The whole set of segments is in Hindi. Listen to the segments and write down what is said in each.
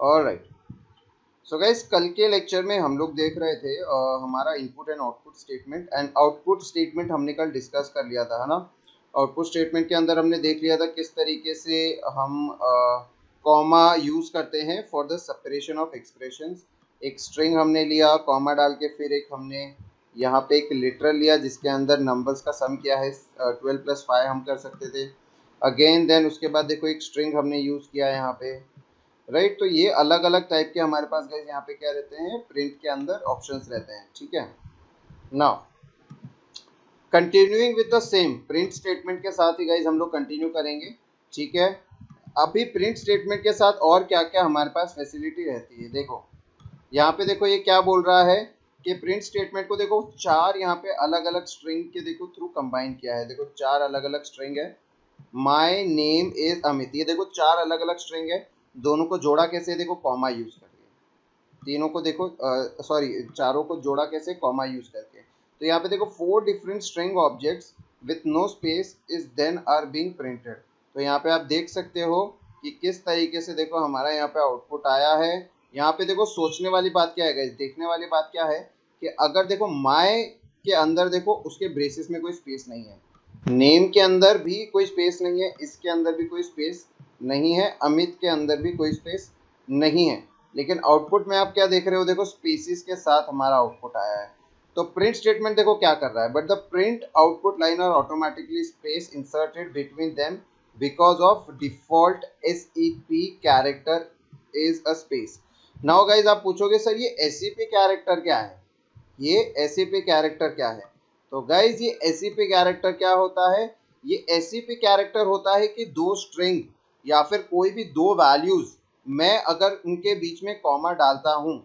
ऑलराइट, सो गाइस कल के लेक्चर में हम लोग देख रहे थे हमारा इनपुट एंड आउटपुट स्टेटमेंट हमने कल डिस्कस कर लिया था, है ना। आउटपुट स्टेटमेंट के अंदर हमने देख लिया था किस तरीके से हम कॉमा यूज करते हैं for the separation of expressions. एक स्ट्रिंग हमने लिया, कॉमा डाल के फिर एक हमने यहाँ पे एक लिटरल लिया जिसके अंदर नंबर्स का सम क्या है 12+5 हम कर सकते थे। अगेन देन उसके बाद देखो एक स्ट्रिंग हमने यूज किया यहाँ पे, राइट। तो ये अलग अलग टाइप के हमारे पास गाइस यहाँ पे क्या रहते हैं, प्रिंट के अंदर ऑप्शंस रहते हैं, ठीक है। Now continuing with the same print statement के साथ ही गाइस हम लोग कंटिन्यू करेंगे, ठीक है। अभी प्रिंट स्टेटमेंट के साथ और क्या क्या हमारे पास फैसिलिटी रहती है, देखो यहाँ पे देखो ये क्या बोल रहा है कि प्रिंट स्टेटमेंट को देखो चार यहाँ पे अलग अलग स्ट्रिंग के देखो थ्रू कंबाइन किया है। देखो चार अलग अलग स्ट्रिंग है, माई नेम इज अमित, ये देखो चार अलग अलग स्ट्रिंग है। दोनों को जोड़ा कैसे, देखो कॉमा यूज करके। तीनों को देखो सॉरी चारों को जोड़ा कैसे, कॉमा यूज करके। तो यहाँ पे देखो 4 different string objects with no space is then are being printed. तो यहाँ पे आप देख सकते हो कि किस तरीके से देखो हमारा यहाँ पे आउटपुट आया है। यहाँ पे देखो सोचने वाली बात क्या है गाइस, देखने वाली बात क्या है कि अगर देखो माय के अंदर देखो उसके ब्रेसेस में कोई स्पेस नहीं है, नेम के अंदर भी कोई स्पेस नहीं है, इसके अंदर भी कोई स्पेस नहीं है, अमित के अंदर भी कोई स्पेस नहीं है। लेकिन आउटपुट में आप क्या देख रहे हो, देखो स्पेसिस के साथ हमारा आउटपुट आया है। तो प्रिंट स्टेटमेंट देखो क्या कर रहा है, but the print output line are automatically space inserted between them because of default sep character is a space. Now guys आप पूछोगे सर ये एसईपी कैरेक्टर क्या है, ये एसईपी कैरेक्टर क्या है। तो गाइज ये एसईपी कैरेक्टर क्या होता है, ये एसईपी कैरेक्टर होता है कि दो स्ट्रिंग या फिर कोई भी दो वैल्यूज मैं अगर उनके बीच में कॉमा डालता हूं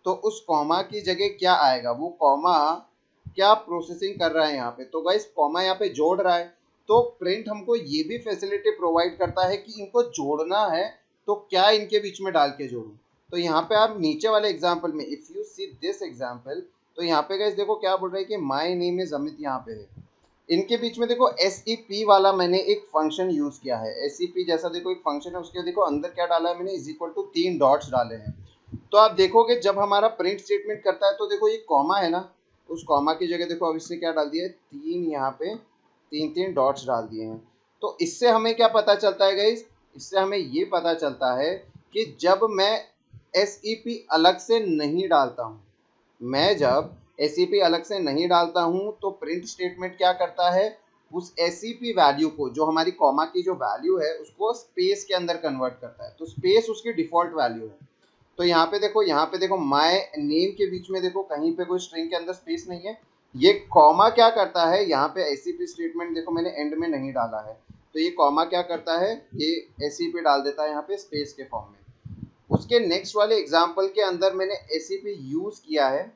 तो उस कॉमा की जगह क्या आएगा, वो कॉमा क्या प्रोसेसिंग कर रहा है यहाँ पे। तो गाइस कॉमा यहाँ पे जोड़ रहा है, तो प्रिंट हमको ये भी फैसिलिटी प्रोवाइड करता है कि इनको जोड़ना है तो क्या इनके बीच में डाल के जोड़ूं। तो यहाँ पे आप नीचे वाले एग्जाम्पल में if you see this example, तो यहाँ पे गाइस देखो क्या बोल रहा है कि माई नेम इज अमित, यहाँ पे है। इनके बीच में देखो एसईपी वाला मैंने एक फंक्शन यूज किया है, एसईपी जैसा देखो एक फंक्शन है, उसके देखो अंदर क्या डाला है मैंने, इज इक्वल टू 3 डॉट्स डाले हैं। तो आप देखोगे जब हमारा प्रिंट स्टेटमेंट करता है तो देखो ये कॉमा है ना, उस कॉमा की जगह देखो अब इससे क्या डाल दिया है, 3 यहाँ पे 3 डॉट्स डाल दिए हैं। तो इससे हमें क्या पता चलता है गाइस, इससे हमें ये पता चलता है कि जब मैं एसईपी अलग से नहीं डालता हूँ, मैं जब एसईपी अलग से नहीं डालता हूं तो प्रिंट स्टेटमेंट क्या करता है, उस एसईपी वैल्यू को जो हमारी कॉमा की जो वैल्यू है उसको स्पेस के अंदर कन्वर्ट करता है। तो स्पेस उसकी डिफॉल्ट वैल्यू है। तो यहाँ पे देखो माय नेम के बीच में देखो कहीं पे कोई स्ट्रिंग के अंदर स्पेस नहीं है। ये कॉमा क्या करता है, यहाँ पे एसईपी स्टेटमेंट देखो मैंने एंड में नहीं डाला है, तो ये कॉमा क्या करता है, ये एसईपी डाल देता है यहाँ पे स्पेस के फॉर्म में। उसके नेक्स्ट वाले एग्जाम्पल के अंदर मैंने एसईपी यूज किया है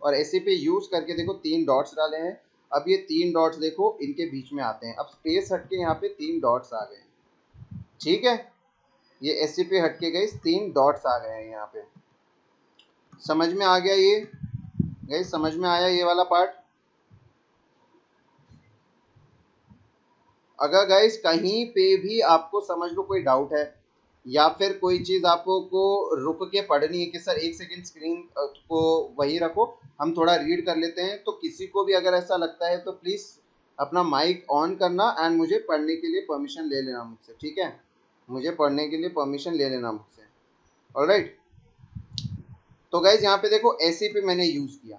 और एसईपी यूज करके देखो 3 डॉट्स डाले हैं। अब ये 3 डॉट्स देखो इनके बीच में आते हैं, अब स्पेस हटके यहाँ पे 3 डॉट्स आ गए, ठीक है। ये एसईपी हटके गई 3 डॉट्स आ गए हैं यहाँ पे। समझ में आ गया ये गाइस, समझ में आया ये वाला पार्ट। अगर गाइस कहीं पे भी आपको समझ लो कोई डाउट है या फिर कोई चीज आपको रुक के पढ़नी है कि सर 1 सेकंड स्क्रीन को वही रखो हम थोड़ा रीड कर लेते हैं, तो किसी को भी अगर ऐसा लगता है तो प्लीज अपना माइक ऑन करना एंड मुझे पढ़ने के लिए परमिशन ले लेना मुझसे, ठीक है। मुझे पढ़ने के लिए परमिशन ले लेना मुझसे, ऑलराइट। तो गाइज यहाँ पे देखो एसईपी मैंने यूज किया,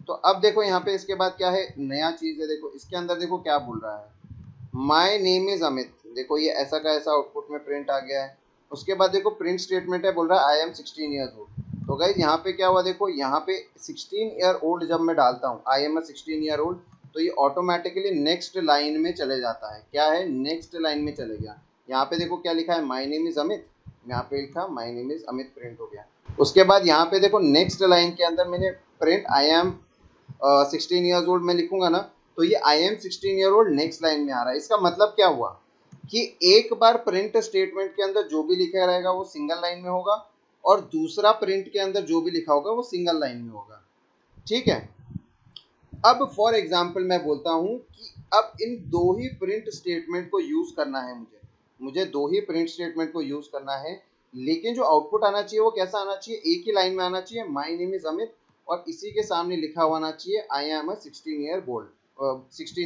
तो अब देखो यहाँ पे इसके बाद क्या है, नया चीज है। देखो इसके अंदर देखो क्या बोल रहा है, माई नेम इज अमित। देखो ये ऐसा का ऐसा आउटपुट में प्रिंट आ गया है। उसके बाद देखो प्रिंट स्टेटमेंट है, बोल रहा है आई एम 16 ईयर्स ओल्ड। तो गाइज यहाँ पे क्या हुआ, देखो यहाँ पे 16 ईयर ओल्ड जब मैं डालता हूँ आई एम 16 ईयर ओल्ड, तो ये ऑटोमेटिकली नेक्स्ट लाइन में चले जाता है। क्या है, नेक्स्ट लाइन में चले गया। यहाँ पे देखो क्या लिखा है, माई नेम इज अमित, यहाँ पे लिखा my name is Amit, print हो गया। उसके बाद यहाँ पे देखो नेक्स्ट लाइन के अंदर मैंने print I am 16 years old में लिखूंगा ना, तो ये I am 16 year old next line में आ रहा है। इसका मतलब क्या हुआ कि एक बार प्रिंट स्टेटमेंट के अंदर जो भी लिखा रहेगा वो सिंगल लाइन में होगा और दूसरा प्रिंट के अंदर जो भी लिखा होगा वो सिंगल लाइन में होगा, ठीक है। अब फॉर एग्जाम्पल मैं बोलता हूं कि अब इन दो ही प्रिंट स्टेटमेंट को यूज करना है, मुझे दो ही प्रिंट स्टेटमेंट को यूज करना है, लेकिन जो आउटपुट आना चाहिए वो कैसा आना चाहिए, एक ही लाइन में आना चाहिए, माय नेम इज अमित, और इसी के सामने लिखा हुआ आना चाहिए I am a 16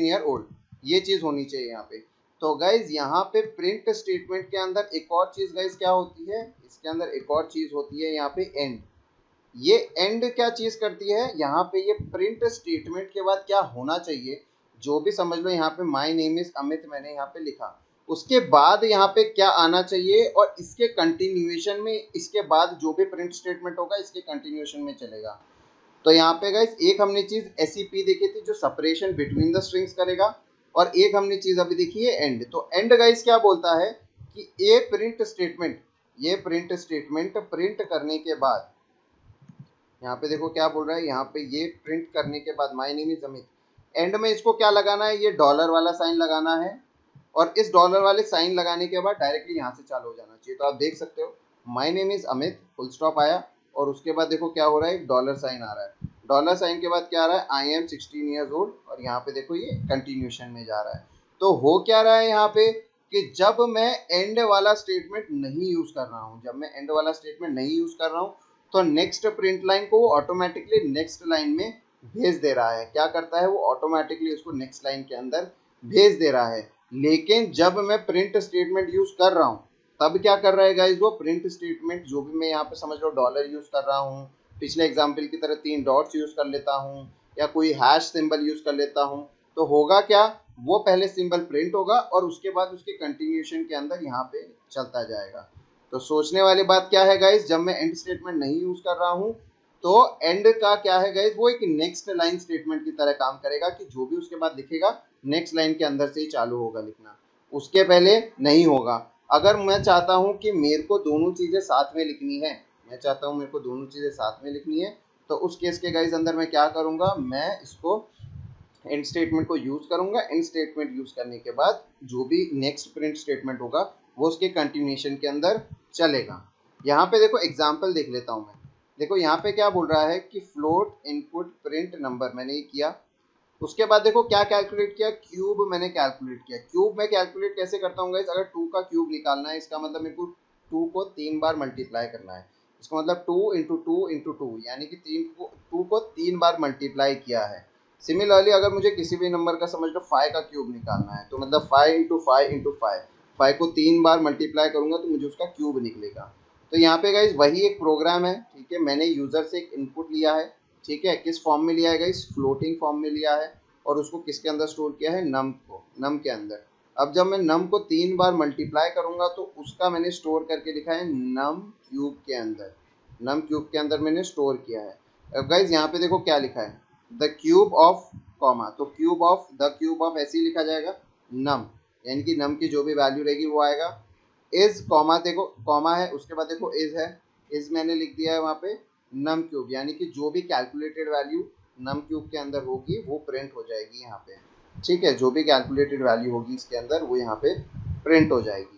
year old. ये चीज होनी चाहिए यहाँ पे। तो गाइज यहाँ पे प्रिंट स्टेटमेंट के अंदर एक और चीज गाइज क्या होती है, इसके अंदर एक और चीज होती है यहाँ पे एंड। ये एंड क्या चीज करती है, यहाँ पे ये प्रिंट स्टेटमेंट के बाद क्या होना चाहिए, जो भी समझ लो यहाँ पे माय नेम इज अमित मैंने यहाँ पे लिखा, उसके बाद यहाँ पे क्या आना चाहिए, और इसके कंटिन्यूएशन में, इसके बाद जो भी प्रिंट स्टेटमेंट होगा इसके कंटिन्यूएशन में चलेगा। तो यहाँ पे गाइस एक हमने चीज एसईपी देखी थी जो सेपरेशन बिटवीन द स्ट्रिंग्स करेगा, और एक हमने चीज अभी देखी है एंड। तो एंड गाइस क्या बोलता है कि ये प्रिंट स्टेटमेंट प्रिंट करने के बाद, यहाँ पे देखो क्या बोल रहा है, यहाँ पे ये प्रिंट करने के बाद my name is Amit, and में इसको क्या लगाना है, ये डॉलर वाला साइन लगाना है, और इस डॉलर वाले साइन लगाने के बाद डायरेक्टली यहाँ से चालू हो जाना चाहिए। तो आप देख सकते हो my name is Amit full stop आया, और उसके बाद देखो क्या हो रहा है, एक डॉलर साइन आ रहा है, डॉलर साइन के बाद क्या आ रहा है, आई एम 16 ईयर्स ओल्ड, और यहाँ पे देखो ये कंटिन्यूशन में जा रहा है। तो हो क्या रहा है यहाँ पे कि जब मैं एंड वाला स्टेटमेंट नहीं यूज कर रहा हूँ, तो नेक्स्ट प्रिंट लाइन को वो ऑटोमेटिकली नेक्स्ट लाइन में भेज दे रहा है। क्या करता है, वो ऑटोमेटिकली उसको नेक्स्ट लाइन के अंदर भेज दे रहा है। लेकिन जब मैं प्रिंट स्टेटमेंट यूज कर रहा हूँ तब क्या कर रहा है गाइज, वो प्रिंट स्टेटमेंट जो भी मैं यहाँ पे समझ लो डॉलर यूज कर रहा हूँ, पिछले एग्जाम्पल की तरह 3 डॉट्स यूज कर लेता हूँ, या कोई हैश सिंबल यूज कर लेता हूँ, तो होगा क्या, वो पहले सिंबल प्रिंट होगा और उसके बाद उसके कंटिन्यूएशन के अंदर यहाँ पे चलता जाएगा। तो सोचने वाली बात क्या है गाइज, जब मैं एंड स्टेटमेंट नहीं यूज कर रहा हूँ तो एंड का क्या है गाइज, वो एक नेक्स्ट लाइन स्टेटमेंट की तरह काम करेगा कि जो भी उसके बाद लिखेगा नेक्स्ट लाइन के अंदर से ही चालू होगा लिखना, उसके पहले नहीं होगा। अगर मैं चाहता हूं कि मेरे को दोनों चीजें साथ में लिखनी है, तो उस केस के गाइज अंदर मैं क्या करूंगा, मैं इसको एंड स्टेटमेंट को यूज करूंगा। एंड स्टेटमेंट यूज करने के बाद जो भी नेक्स्ट प्रिंट स्टेटमेंट होगा वो उसके कंटिन्यूएशन के अंदर चलेगा। यहाँ पे देखो एग्जाम्पल देख लेता हूँ मैं। देखो यहाँ पे क्या बोल रहा है कि फ्लोट इनपुट प्रिंट नंबर, मैंने ये किया। उसके बाद देखो क्या कैलकुलेट किया, क्यूब मैंने कैलकुलेट किया। क्यूब मैं कैलकुलेट कैसे करता हूँ गाइस, अगर 2 का क्यूब निकालना है इसका मतलब मेरे को 2 को 3 बार मल्टीप्लाई करना है। इसका मतलब 2 इंटू टू इंटू टू, यानी कि 2 को 3 बार मल्टीप्लाई किया है। सिमिलरली अगर मुझे किसी भी नंबर का समझ लो 5 का क्यूब निकालना है, तो मतलब 5 इंटू फाइव इंटू फाइव, 5 को 3 बार मल्टीप्लाई करूंगा तो मुझे उसका क्यूब निकलेगा। तो यहाँ पे गाइज वही एक प्रोग्राम है, ठीक है। मैंने यूजर से एक इनपुट लिया है, ठीक है। किस फॉर्म में लिया है गाइज, फ्लोटिंग फॉर्म में लिया है, और उसको किसके अंदर स्टोर किया है, नम के अंदर। अब जब मैं नम को 3 बार मल्टीप्लाई करूंगा तो उसका मैंने स्टोर करके लिखा है नम क्यूब के अंदर मैंने स्टोर किया है। अब गाइज यहाँ पे देखो क्या लिखा है, द क्यूब ऑफ कॉमा, तो द क्यूब ऑफ ऐसे ही लिखा जाएगा नम, यानी कि नम की जो भी वैल्यू रहेगी वो आएगा। इज कॉमा, देखो कॉमा है, उसके बाद देखो इज है, इज मैंने लिख दिया है वहाँ पे नम क्यूब, यानी कि जो भी कैलकुलेटेड वैल्यू नम क्यूब के अंदर होगी वो प्रिंट हो जाएगी यहाँ पे, ठीक है। जो भी कैलकुलेटेड वैल्यू होगी इसके अंदर वो यहाँ पे प्रिंट हो जाएगी।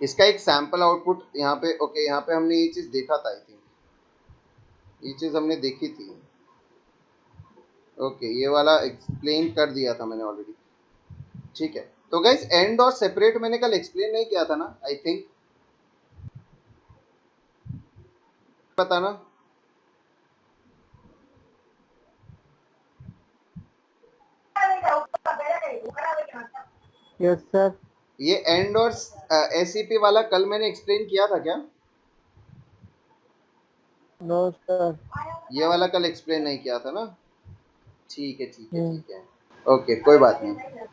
इसका एक सैम्पल आउटपुट यहाँ पे, ओके, यहाँ पे हमने ये चीज देखा था, आई थिंक ये चीज हमने देखी थी, ओके, ये वाला एक्सप्लेन कर दिया था मैंने ऑलरेडी, ठीक है। तो गाइस एंड और सेपरेट मैंने कल एक्सप्लेन नहीं किया था ना, आई थिंक, पता ना। Yes sir. ये एंड और एसईपी वाला कल मैंने एक्सप्लेन किया था क्या? No sir. ये वाला कल एक्सप्लेन नहीं किया था ना, ठीक है, ओके, कोई बात नहीं।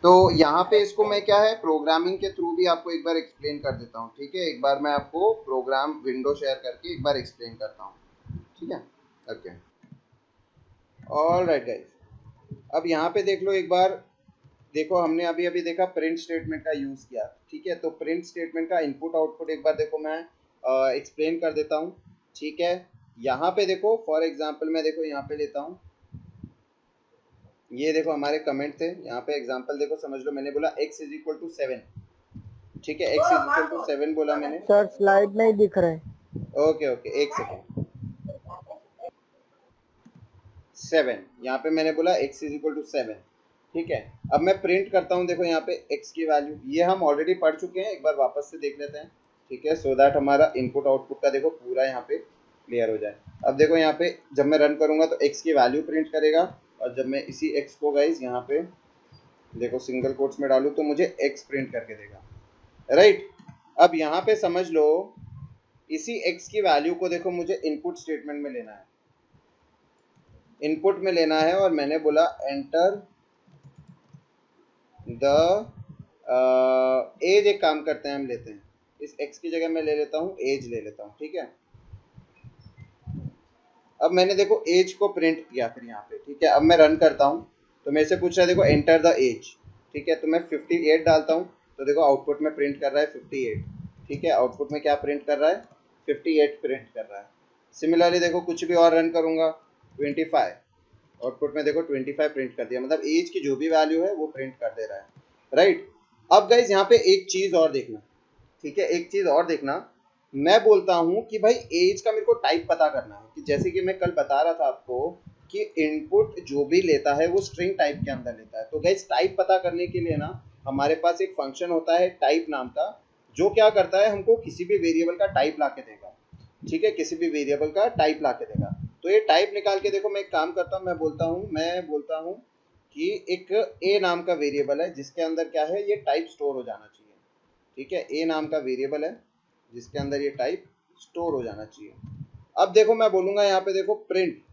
तो यहाँ पे इसको मैं क्या है प्रोग्रामिंग के थ्रू भी आपको एक बार एक्सप्लेन कर देता हूँ, ठीक है। एक बार मैं आपको प्रोग्राम विंडो शेयर करके एक बार एक्सप्लेन करता हूँ, ठीक है, ओके। ऑलराइट गाइस, अब यहाँ पे देख लो एक बार, देखो हमने अभी अभी देखा प्रिंट स्टेटमेंट का यूज किया, ठीक है। तो प्रिंट स्टेटमेंट का इनपुट आउटपुट एक बार देखो मैं एक्सप्लेन कर देता हूँ, ठीक है। यहाँ पे देखो फॉर एग्जांपल मैं देखो यहाँ पे लेता हूँ, ये देखो हमारे कमेंट थे, यहाँ पे एग्जांपल देखो, समझ लो मैंने बोला x इज इक्वल टू 7, ठीक है, x इज इक्वल टू 7 बोला मैंने। सर स्लाइड नहीं दिख रहे। ओके ओके, एक सेकेंड, 7 यहाँ पे मैंने बोला x इज इक्वल टू 7, ठीक है। अब मैं प्रिंट करता हूँ, देखो यहाँ पे x की वैल्यू, ये हम ऑलरेडी पढ़ चुके हैं, एक बार वापस से देख लेते हैं। ठीक है, सो दैट हमारा इनपुट आउटपुट का देखो पूरा यहाँ पे क्लियर हो जाए। अब देखो यहाँ पे जब मैं रन करूंगा तो x की वैल्यू प्रिंट करेगा, और जब मैं इसी x को गाइज यहाँ पे देखो सिंगल कोट्स में डालूं तो मुझे x प्रिंट करके देगा, राइट। अब यहाँ पे समझ लो इसी x की वैल्यू को देखो मुझे इनपुट स्टेटमेंट में लेना है, इनपुट में लेना है, और मैंने बोला एंटर द एज। एक काम करते हैं, हम लेते हैं इस x की जगह मैं ले लेता हूँ एज ले लेता हूँ, ठीक है। अब मैंने देखो एज को प्रिंट किया फिर यहाँ पे, ठीक है। अब मैं रन करता हूँ तो मेरे से पूछ रहा है देखो एंटर द एज, ठीक है। तो मैं 58 डालता हूँ तो देखो आउटपुट में प्रिंट कर रहा है 58, ठीक है। आउटपुट में क्या प्रिंट कर रहा है, 58 प्रिंट कर रहा है। सिमिलरली देखो कुछ भी और रन करूंगा 25, आउटपुट में देखो 25 प्रिंट कर दिया, मतलब एज की जो भी वैल्यू है वो प्रिंट कर दे रहा है, राइट। अब गाइज यहाँ पे एक चीज और देखना, ठीक है, एक चीज और देखना। मैं बोलता हूँ कि भाई एज का मेरे को टाइप पता करना है, कि जैसे कि मैं कल बता रहा था आपको कि इनपुट जो भी लेता है वो स्ट्रिंग टाइप के अंदर लेता है। तो गाइज टाइप पता करने के लिए ना हमारे पास एक फंक्शन होता है टाइप नाम का, जो क्या करता है हमको किसी भी वेरिएबल का टाइप ला के देगा, ठीक है, किसी भी वेरिएबल का टाइप ला के देगा। तो ये टाइप निकाल के देखो मैं एक काम करता हूँ, मैं बोलता हूँ कि एक ए नाम का वेरिएबल है जिसके अंदर क्या है ये टाइप स्टोर हो जाना चाहिए, ठीक है। ए नाम का वेरिएबल है जिसके अंदर ये टाइप स्टोर हो जाना चाहिए। अब देखो मैं बोलूंगा यहाँ पे देखो प्रिंट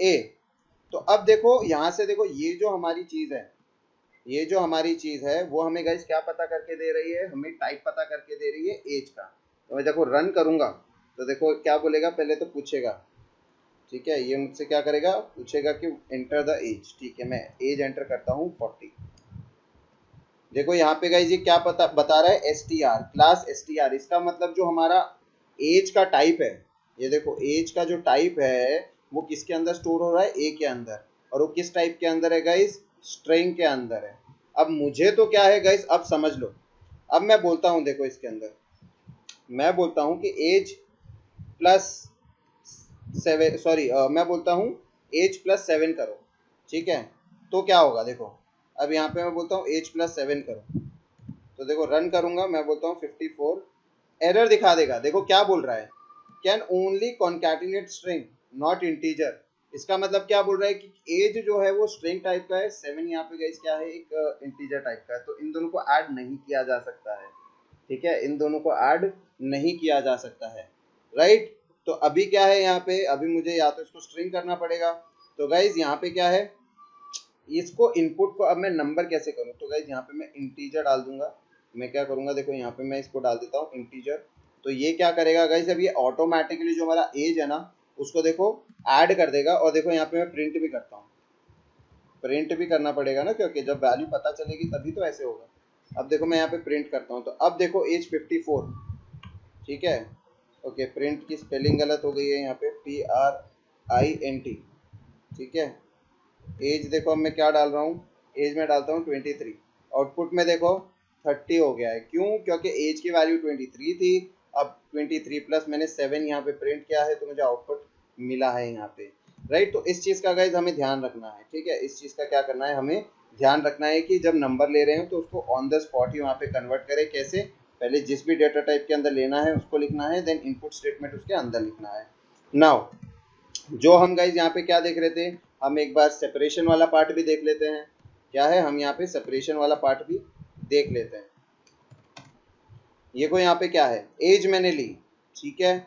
ए। तो अब देखो यहाँ से देखो ये जो हमारी चीज है वो हमें गाइस क्या पता करके दे रही है, हमें टाइप पता करके दे रही है एज का। तो मैं देखो रन करूंगा तो देखो क्या बोलेगा, पहले तो पूछेगा, ठीक है, ये मुझसे क्या करेगा, पूछेगा कि एंटर द एज, ठीक है। मैं एज एंटर करता हूँ 40। देखो यहाँ पे गाइस ये क्या पता बता रहा है, str क्लास str। इसका मतलब जो हमारा एज का टाइप है, ये देखो एज का जो टाइप है वो किसके अंदर स्टोर हो रहा है, ए के अंदर। और वो किस टाइप के अंदर है गाइस, स्ट्रिंग के अंदर है। अब मुझे तो क्या है गाइस, अब समझ लो। अब मैं बोलता हूँ देखो इसके अंदर मैं बोलता हूँ कि एज प्लस 7, सॉरी मैं बोलता हूँ एज प्लस 7 करो, ठीक है। तो क्या होगा देखो, अब यहाँ पे मैं बोलता हूँ एज प्लस 7 करो, तो देखो रन करूंगा, मैं बोलता हूँ 54, एरर दिखा देगा। देखो क्या बोल रहा है, can only concatenate string not integer. इसका मतलब क्या बोल रहा है कि एज जो है वो स्ट्रिंग टाइप का है, 7 यहाँ पे गाइस क्या है, एक इंटीजर टाइप का है। तो इन दोनों को ऐड नहीं किया जा सकता है, ठीक है, इन दोनों को ऐड नहीं किया जा सकता है, राइट। तो अभी क्या है यहाँ पे, अभी मुझे या तो इसको स्ट्रिंग करना पड़ेगा। तो गाइज यहाँ पे क्या है, इसको इनपुट को अब मैं नंबर कैसे करूँ, तो गाइज यहाँ पे मैं इंटीजर डाल दूंगा। मैं क्या करूँगा देखो यहाँ पे मैं इसको डाल देता हूँ इंटीजर। तो ये क्या करेगा गाइज, अब ये ऑटोमेटिकली जो हमारा एज है ना उसको देखो ऐड कर देगा। और देखो यहाँ पे मैं प्रिंट भी करता हूँ, प्रिंट भी करना पड़ेगा ना, क्योंकि जब वैल्यू पता चलेगी तभी तो ऐसे होगा। अब देखो मैं यहाँ पे प्रिंट करता हूँ, तो अब देखो एज 54, ठीक है। ओके, प्रिंट की स्पेलिंग गलत हो गई है यहाँ पे, PRINT, ठीक है। एज देखो अब मैं क्या डाल रहा हूँ, एज में डालता हूँ 23। आउटपुट में देखो 30 हो गया है, क्यों, क्योंकि एज की वैल्यू 23 थी। अब 23 प्लस मैंने 7 यहाँ पे प्रिंट किया है तो मुझे आउटपुट मिला है यहाँ पे, राइट। तो इस चीज़ का गाइज हमें ध्यान रखना है, ठीक है। इस चीज़ का क्या करना है, हमें ध्यान रखना है कि जब नंबर ले रहे हो तो उसको ऑन द स्पॉट ही वहाँ पे कन्वर्ट करें। कैसे, पहले जिस भी डेटा टाइप के अंदर लेना है उसको लिखना है, देन इनपुट स्टेटमेंट उसके अंदर लिखना है। नाउ जो हम गाइज यहाँ पे क्या देख रहे थे, हम एक बार सेपरेशन वाला पार्ट भी देख लेते हैं। क्या है, हम यहाँ पे सेपरेशन वाला पार्ट भी देख लेते हैं। ये को यहाँ पे क्या है, एज मैंने ली, ठीक है।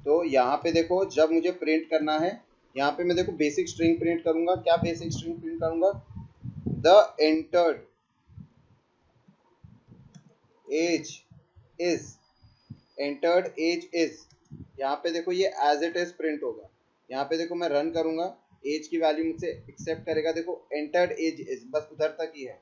तो यहाँ पे देखो जब मुझे प्रिंट करना है, यहाँ पे मैं देखो बेसिक स्ट्रिंग प्रिंट करूंगा। क्या बेसिक स्ट्रिंग प्रिंट करूंगा, the entered age is, entered age is. यहाँ पे देखो ये एज इट इज प्रिंट होगा। यहाँ पे देखो मैं रन करूंगा, एज की वैल्यू मुझसे एक्सेप्ट करेगा, देखो एंटर्ड एज इज, बस उधर तक ही है।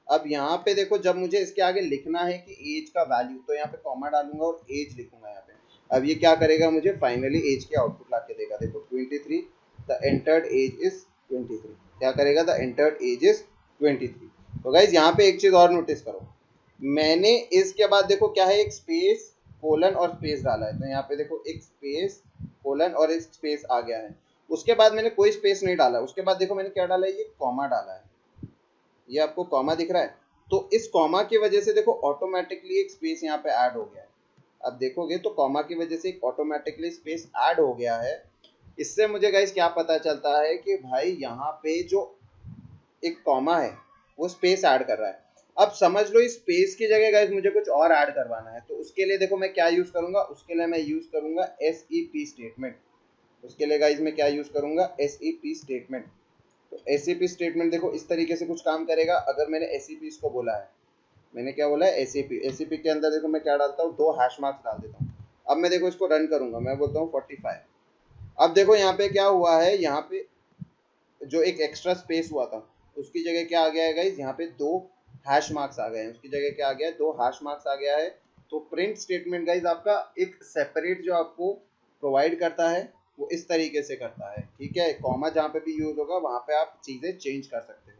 अब यहाँ पे देखो जब मुझे इसके आगे लिखना है कि एज का वैल्यू, तो यहाँ पे कॉमा डालूंगा और एज लिखूंगा यहाँ पे। अब ये क्या करेगा, मुझे फाइनली एज की आउटपुट ला के देगा। देखो 23, द एंटर्ड एज इज 23। क्या करेगा, द एंटर्ड एज इज 23। तो गाइज यहाँ पे एक चीज और नोटिस करो, मैंने इसके बाद देखो क्या है, एक स्पेस कोलन और स्पेस डाला है। तो यहाँ पे देखो एक स्पेस कोलन और एक स्पेस आ गया है। उसके बाद मैंने कोई स्पेस नहीं डाला, उसके बाद देखो मैंने क्या डाला है, ये कॉमा डाला है। ये आपको कॉमा दिख रहा है, तो इस कॉमा की वजह से देखो ऑटोमेटिकली एक स्पेस यहाँ पे ऐड हो गया है। अब देखोगे तो कॉमा की वजह से एक ऑटोमेटिकली स्पेस ऐड हो गया है। इससे मुझे गाइस क्या पता चलता है कि भाई यहाँ पे जो एक कॉमा है वो स्पेस ऐड कर रहा है। अब समझ लो इस स्पेस की जगह गाइस मुझे कुछ और ऐड करवाना है, तो उसके लिए देखो मैं क्या यूज करूंगा, उसके लिए मैं यूज करूंगा SEP स्टेटमेंट। उसके लिए गाइस मैं क्या यूज करूंगा, SEP स्टेटमेंट। तो SEP स्टेटमेंट देखो इस तरीके से कुछ काम करेगा। अगर मैंने SEP इसको बोला है, मैंने क्या बोला है SEP के अंदर देखो मैं क्या डालता हूँ, 2 हैश मार्क्स डाल देता हूँ। अब मैं देखो इसको रन करूंगा, मैं बोलता हूँ 45। अब देखो यहाँ पे क्या हुआ है, यहाँ पे जो एक एक्स्ट्रा स्पेस हुआ था उसकी जगह क्या आ गया है गाइस, यहाँ पे 2 हैश मार्क्स आ गए हैं। उसकी जगह क्या आ गया है, 2 हैश मार्क्स आ गया है। तो प्रिंट स्टेटमेंट गाइस आपका एक सेपरेट जो आपको प्रोवाइड करता है वो इस तरीके से करता है, ठीक है। कॉमा जहाँ पे भी यूज होगा वहां पे आप चीजें चेंज कर सकते हो,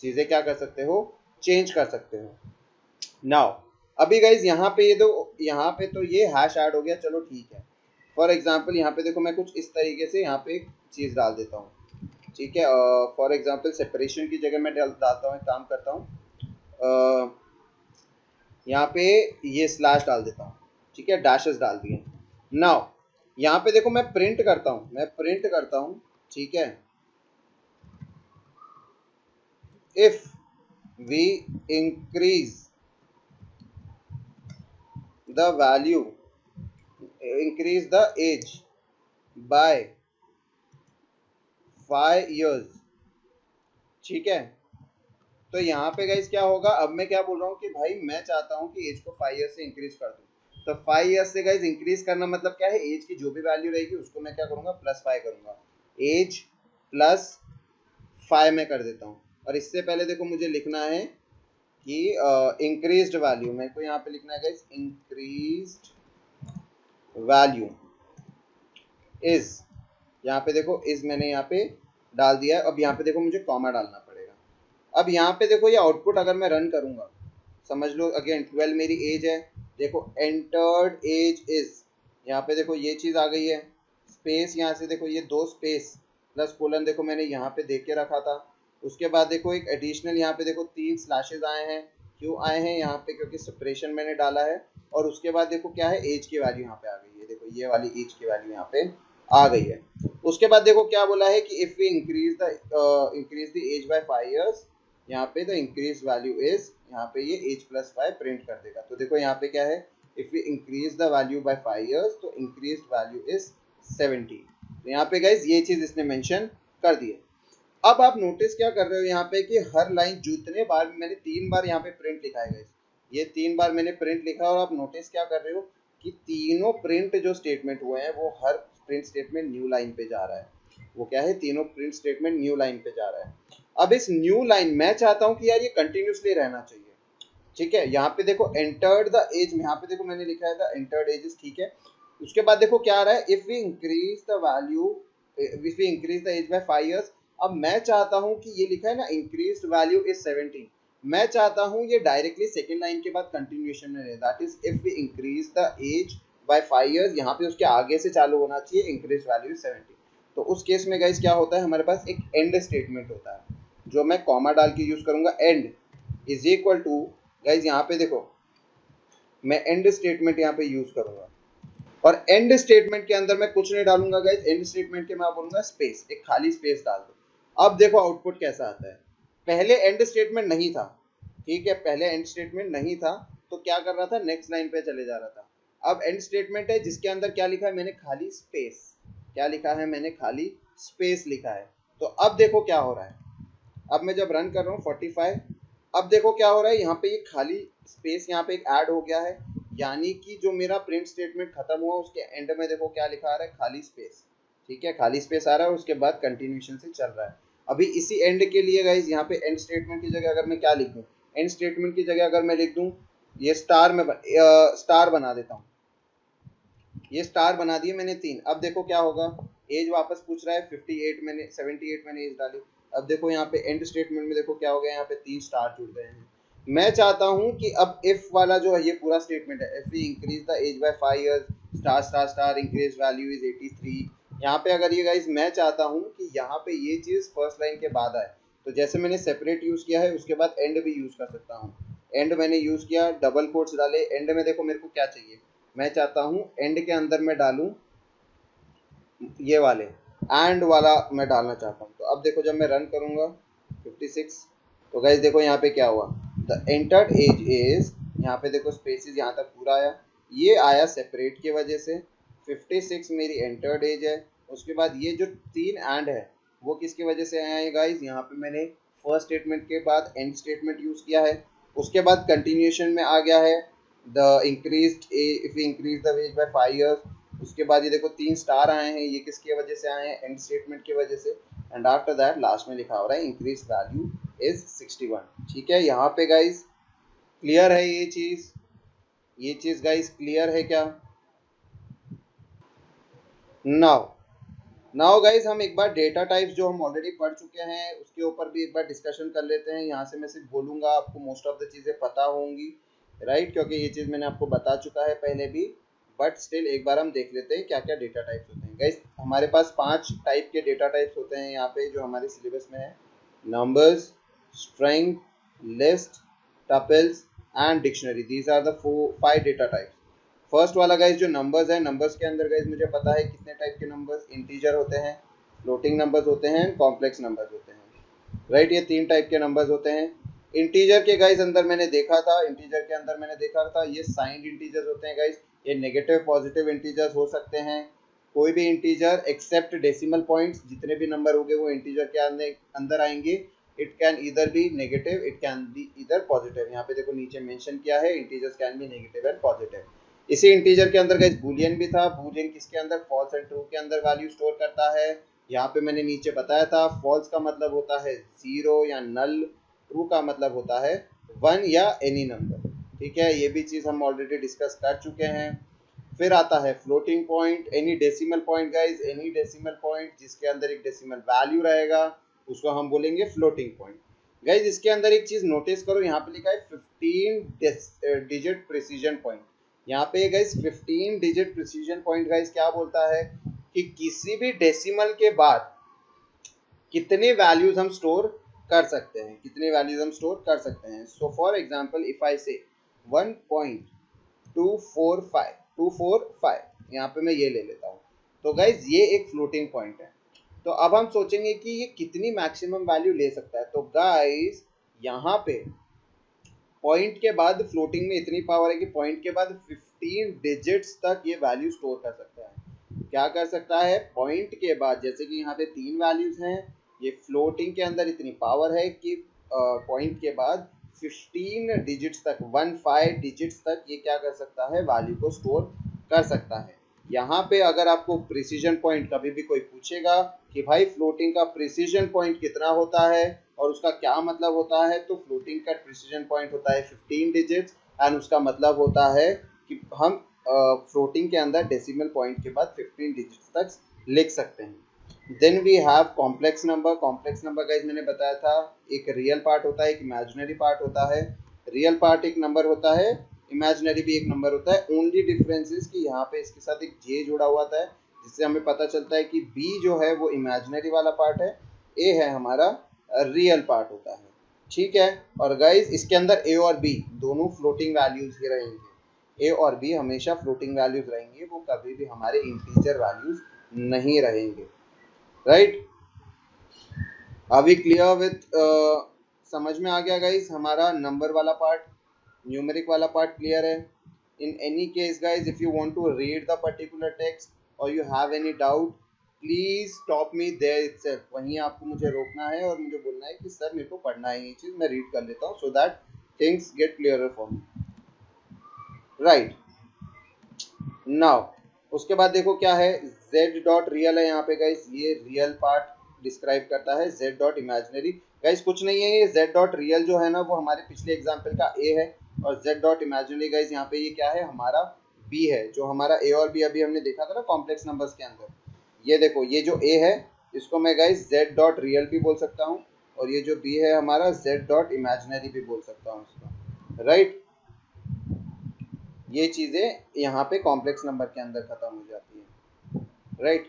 चीजें क्या कर सकते हो, चेंज कर सकते हो। नाउ अभी गाइज यहाँ पे ये दो, यहाँ पे तो ये हैश ऐड हो गया, चलो ठीक है। फॉर एग्जाम्पल यहाँ पे देखो मैं कुछ इस तरीके से यहाँ पे एक चीज डाल देता हूँ, ठीक है। फॉर एग्जाम्पल सेपरेशन की जगह मैं डालता हूँ, एक काम करता हूँ, यहाँ पे ये स्लैश डाल देता हूँ, ठीक है, डैशेस डाल दिए। नाउ यहाँ पे देखो मैं प्रिंट करता हूँ, ठीक है। If we increase the value, increase the age by 5 years, ठीक है। तो यहाँ पे गाइस क्या होगा, अब मैं क्या बोल रहा हूँ कि भाई मैं चाहता हूँ कि एज को 5 ईयर्स से इंक्रीज कर दूँ। तो 5 ईयर्स से गाइस इंक्रीज करना मतलब क्या है, एज की जो भी वैल्यू रहेगी उसको मैं क्या करूँगा, +5 करूँगा। एज +5 में कर देता हूँ। और इससे पहले देखो मुझे लिखना है कि इंक्रीज्ड वैल्यू, मेरे को यहाँ पे लिखना है गाइस, इंक्रीज्ड वैल्यू इज, यहाँ पे देखो इज मैंने यहाँ पे डाल दिया है। अब यहाँ पे देखो मुझे कॉमा डालना पड़ेगा। अब यहाँ पे देखो ये आउटपुट अगर मैं रन करूंगा, समझ लो अगेन 12 मेरी एज है, देखो एंटर्ड एज इज, यहाँ पे देखो ये चीज आ गई है। स्पेस यहाँ से देखो ये 2 स्पेस प्लस कोलन देखो मैंने यहाँ पे दे के रखा था। उसके बाद देखो एक एडिशनल यहाँ पे देखो 3 स्लैशेज आए हैं। क्यों आए हैं यहाँ पे, क्योंकि सेपरेशन मैंने डाला है। और उसके बाद देखो क्या है, एज की वैल्यू यहाँ पे आ गई है, देखो ये वाली एज की वैल्यू यहाँ पे आ गई है। उसके बाद देखो क्या बोला है कि if we increase the age by 5 years, यहाँ पे द इंक्रीज वैल्यू इज, यहाँ पे ये एज +5 प्रिंट कर देगा। तो देखो यहाँ पे क्या है, if we increase the value by 5 years तो इंक्रीज वैल्यू इज 70। तो यहाँ पे गाइज ये चीज इसने मेंशन कर दी है। अब आप नोटिस क्या कर रहे हो यहाँ पे कि हर लाइन जितने बार मैंने 3 बार यहाँ पे प्रिंट लिखा है गाइज, ये 3 बार मैंने प्रिंट लिखा। और आप नोटिस क्या कर रहे हो कि तीनों प्रिंट जो स्टेटमेंट हुए हैं वो हर प्रिंट स्टेटमेंट न्यू लाइन पे जा रहा है। वो क्या है, तीनों प्रिंट स्टेटमेंट न्यू लाइन पे जा रहा है। अब इस न्यू लाइन मैं चाहता हूँ कि यार ये कंटिन्यूसली रहना चाहिए, ठीक है। यहाँ पे देखो एंटर्ड द एज, यहाँ पे देखो मैंने लिखा है द एंटर्ड एज, ठीक है। उसके बाद देखो क्या आ रहा है, if we increase the value, if we increase the age by 5 years. अब मैं चाहता हूँ कि ये लिखा है ना इंक्रीज वैल्यू इज 17, मैं चाहता हूँ ये डायरेक्टली सेकेंड लाइन के बाद कंटिन्यूएशन में रहे, that is if we increase the age by 5 years, यहाँ पे उसके आगे से चालू होना चाहिए इंक्रीज वैल्यू इज 70। तो उस केस में गाइस क्या होता है, हमारे पास एक एंड स्टेटमेंट होता है जो मैं कॉमा डाल के यूज करूंगा। And is equal to, guys यहाँ पे देखो मैं एंड स्टेटमेंट यहाँ पे यूज करूंगा। और एंड स्टेटमेंट के अंदर मैं कुछ नहीं डालूंगा गाइस, एंड स्टेटमेंट के मैं बोलूंगा स्पेस, एक खाली स्पेस डाल दो। अब देखो आउटपुट कैसा आता है। पहले एंड स्टेटमेंट नहीं था, ठीक है, पहले एंड स्टेटमेंट नहीं था तो क्या कर रहा था, नेक्स्ट लाइन पे चले जा रहा था। अब एंड स्टेटमेंट है जिसके अंदर क्या लिखा है मैंने, खाली स्पेस, क्या लिखा है मैंने, खाली स्पेस लिखा है। तो अब देखो क्या हो रहा है, अब मैं जब रन कर रहा हूँ 45, अब देखो क्या हो रहा है, यहाँ पे ये खाली स्पेस यहाँ पे एक ऐड हो गया है, यानी कि जो मेरा प्रिंट स्टेटमेंट खत्म हुआ उसके एंड में देखो क्या लिखा आ रहा है, खाली स्पेस, ठीक है, खाली स्पेस आ रहा है। उसके बाद कंटिन्यूएशन से चल रहा है। अभी इसी एंड के लिए गाइज यहाँ पे एंड स्टेटमेंट की जगह अगर मैं क्या लिख दूँ, एंड स्टेटमेंट की जगह अगर मैं लिख दूँ ये स्टार में स्टार बना देता हूँ, ये स्टार बना दिए मैंने 3। अब देखो क्या होगा, एज वापस पूछ रहा है 58, मैंने 78 मैंने एज डाली। अब देखो यहाँ पे एंड स्टेटमेंट में देखो क्या हो गया, यहाँ पे 3 स्टार जुड़ गए हैं। मैं चाहता हूँ कि अब इफ वाला जो है ये पूरा स्टेटमेंट है, if we increase the age by 5 years star star star increase value is 83। यहाँ पे अगर ये गाइस मैं चाहता हूँ कि यहाँ पे ये चीज फर्स्ट लाइन के बाद आए, तो तो जैसे मैंने सेपरेट यूज़ किया है उसके बाद एंड भी यूज़ कर सकता हूँ। एंड मैंने यूज़ किया, डबल कोट्स डाले, एंड में देखो मेरे को क्या चाहिए, मैं चाहता हूँ एंड के अंदर मैं डालूँ ये वाले एंड वाला मैं डालना चाहता हूँ। तो अब देखो जब मैं रन करूँगा 56, तो गाइस देखो यहाँ पे क्या हुआ, द एंटर्ड एज इज, यहाँ पे देखो स्पेसिस यहाँ तक पूरा आया, ये आया सेपरेट की वजह से। 56 मेरी एंटर्ड एज है। उसके बाद ये जो 3 एंड है वो किसकी वजह से आया है गाइस, यहाँ पे मैंने फर्स्ट स्टेटमेंट के बाद एंड स्टेटमेंट यूज़ किया है। उसके बाद कंटिन्यूएशन में आ गया है the increase if increase the ways bye 5 years. उसके बाद ये देखो 3 स्टार आए हैं, ये किसकी वजह से आए हैं, एंड स्टेटमेंट की वजह से। एंड आफ्टर दैट लास्ट में लिखा हो रहा है इंक्रीज वैल्यू इज 61। ठीक है, यहाँ पे गाइस क्लियर है ये चीज गाइस क्लियर है क्या? नाउ गाइस हम एक बार डेटा टाइप्स जो हम ऑलरेडी पढ़ चुके हैं उसके ऊपर भी एक बार डिस्कशन कर लेते हैं। यहाँ से मैं सिर्फ बोलूंगा, आपको मोस्ट ऑफ द चीज़ें पता होंगी, राइट, क्योंकि ये चीज़ मैंने आपको बता चुका है पहले भी, बट स्टिल एक बार हम देख लेते हैं क्या क्या डेटा टाइप्स होते हैं। गाइस हमारे पास 5 टाइप के डेटा टाइप्स होते हैं यहाँ पे जो हमारे सिलेबस में है, numbers, string, list, tuples and dictionary. These are the 5 data types. First वाला गाइस जो नंबर्स है, नंबर्स के अंदर गाइस मुझे पता है कितने टाइप के नंबर्स, इंटीजर होते हैं, फ्लोटिंग नंबर्स होते हैं, कॉम्प्लेक्स नंबर्स होते हैं, राइट। ये 3 टाइप के नंबर्स होते हैं। इंटीजर के गाइस अंदर मैंने देखा था, इंटीजर के अंदर मैंने देखा था ये साइंड इंटीजर्स होते हैं गाइस। ये नेगेटिव पॉजिटिव इंटीजर्स हो सकते हैं, कोई भी इंटीजर एक्सेप्ट डेसिमल पॉइंट्स, जितने भी नंबर होंगे वो इंटीजर के अंदर आएंगे। It can either be negative, it can be either positive. यहाँ पे देखो नीचे मेंशन किया है, integers can be negative and positive. इसी इंटीजर के अंदर गाइस बूलियन भी था। बूलियन किसके अंदर, फॉल्स एंड ट्रू के अंदर वैल्यू स्टोर करता है। यहाँ पे मैंने नीचे बताया था, फॉल्स का मतलब होता है 0 या नल, ट्रू का मतलब होता है 1 या एनी नंबर। ठीक है, ये भी चीज़ हम ऑलरेडी डिस्कस कर चुके हैं। फिर आता है floating point, any decimal point guys, any decimal point जिसके अंदर एक डेसिमल वैल्यू रहेगा उसको हम बोलेंगे फ्लोटिंग पॉइंट। गाइस इसके अंदर एक चीज़ नोटिस करो, यहाँ पे लिखा है 15 डिजिट प्रिसीजन पॉइंट। यहाँ पे guys 15 digit precision point guys क्या बोलता है कि किसी भी डेसिमल के बाद कितने वैल्यूज हम स्टोर कर सकते हैं, कितने वैल्यूज हम स्टोर कर सकते हैं। So for example if I से 1.245 यहाँ पे मैं ये ले लेता हूँ, तो गाइज ये एक फ्लोटिंग पॉइंट है। तो अब हम सोचेंगे कि ये कितनी मैक्सिमम वैल्यू ले सकता है। तो गाइज यहाँ पे पॉइंट के बाद फ्लोटिंग में इतनी पावर है कि पॉइंट के बाद 15 डिजिट्स तक ये वैल्यू स्टोर कर सकता है। क्या कर सकता है, पॉइंट के बाद, जैसे कि यहाँ पे 3 वैल्यूज हैं, ये फ्लोटिंग के अंदर इतनी पावर है कि पॉइंट के बाद 15 डिजिट्स तक, 15 डिजिट्स तक ये क्या कर सकता है, वैल्यू को स्टोर कर सकता है। यहाँ पे अगर आपको प्रिसीजन पॉइंट कभी भी कोई पूछेगा कि भाई फ्लोटिंग का प्रिसीजन पॉइंट कितना होता है और उसका क्या मतलब होता है, तो फ्लोटिंग का प्रिसीजन पॉइंट होता है 15 डिजिट्स एंड उसका मतलब होता है कि हम फ्लोटिंग के अंदर डेसिमल पॉइंट के बाद 15 डिजिट्स तक लिख सकते हैं। Then we have complex number. Complex number guys मैंने बताया था, एक रियल पार्ट होता है, एक इमेजिनरी पार्ट होता है। रियल पार्ट एक नंबर होता है, इमेजिनरी भी एक नंबर होता है। ओनली डिफरेंस इज कि यहाँ पे इसके साथ एक जे जुड़ा हुआ था, जिससे हमें पता चलता है कि बी जो है वो इमेजिनरी वाला पार्ट है, ए है हमारा रियल पार्ट होता है। ठीक है, और गाइस इसके अंदर ए और बी दोनों फ्लोटिंग वैल्यूज ही रहेंगे। ए और बी हमेशा फ्लोटिंग वैल्यूज रहेंगे, वो कभी भी हमारे इंटीजर वैल्यूज नहीं रहेंगे, राइट। अभी क्लियर विथ, समझ में आ गया गाइस हमारा नंबर वाला पार्ट, न्यूमेरिक वाला पार्ट क्लियर है। In any case guys if you want to read the particular text और you have any doubt, please stop me there itself. वहीं आपको मुझे रोकना है और मुझे बोलना है कि सर मेरे को पढ़ना है ये चीज, मैं रीड कर लेता हूँ so that things get clearer for me, right. Now उसके बाद देखो क्या है, z डॉट रियल है यहाँ पे गाइस, ये रियल पार्ट डिस्क्राइब करता है। z डॉट इमेजिनरी गाइस कुछ नहीं है, ये z डॉट रियल जो है ना वो हमारे पिछले एग्जाम्पल का a है, और z डॉट इमेजिनरी गाइस यहाँ पे ये क्या है, हमारा b है। जो हमारा a और b अभी हमने देखा था ना कॉम्प्लेक्स नंबर्स के अंदर, ये देखो ये जो a है इसको मैं गाइस z डॉट रियल भी बोल सकता हूँ, और ये जो b है हमारा z डॉट इमेजिनरी भी बोल सकता हूँ इसको, राइट। ये चीज़ें यहाँ पे कॉम्प्लेक्स नंबर के अंदर खत्म हो जाती है, राइट।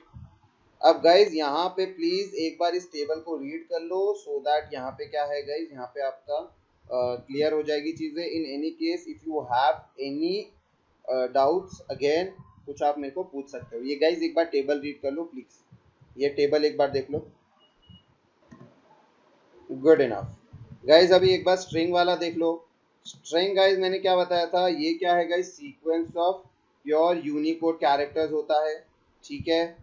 अब गाइज यहाँ पे प्लीज एक बार इस टेबल को रीड कर लो सो दैट यहाँ पे क्या है गाइज, यहाँ पे आपका क्लियर हो जाएगी चीजें। इन any case if you have any doubts again, कुछ आप मेरे को पूछ सकते हो। ये गाइज एक बार टेबल रीड कर लो प्लीज, ये टेबल एक बार देख लो। Good enough guys. अभी एक बार स्ट्रिंग वाला देख लो। स्ट्रिंग गाइज मैंने क्या बताया था, ये क्या है guys, sequence of pure Unicode characters होता है, ठीक है।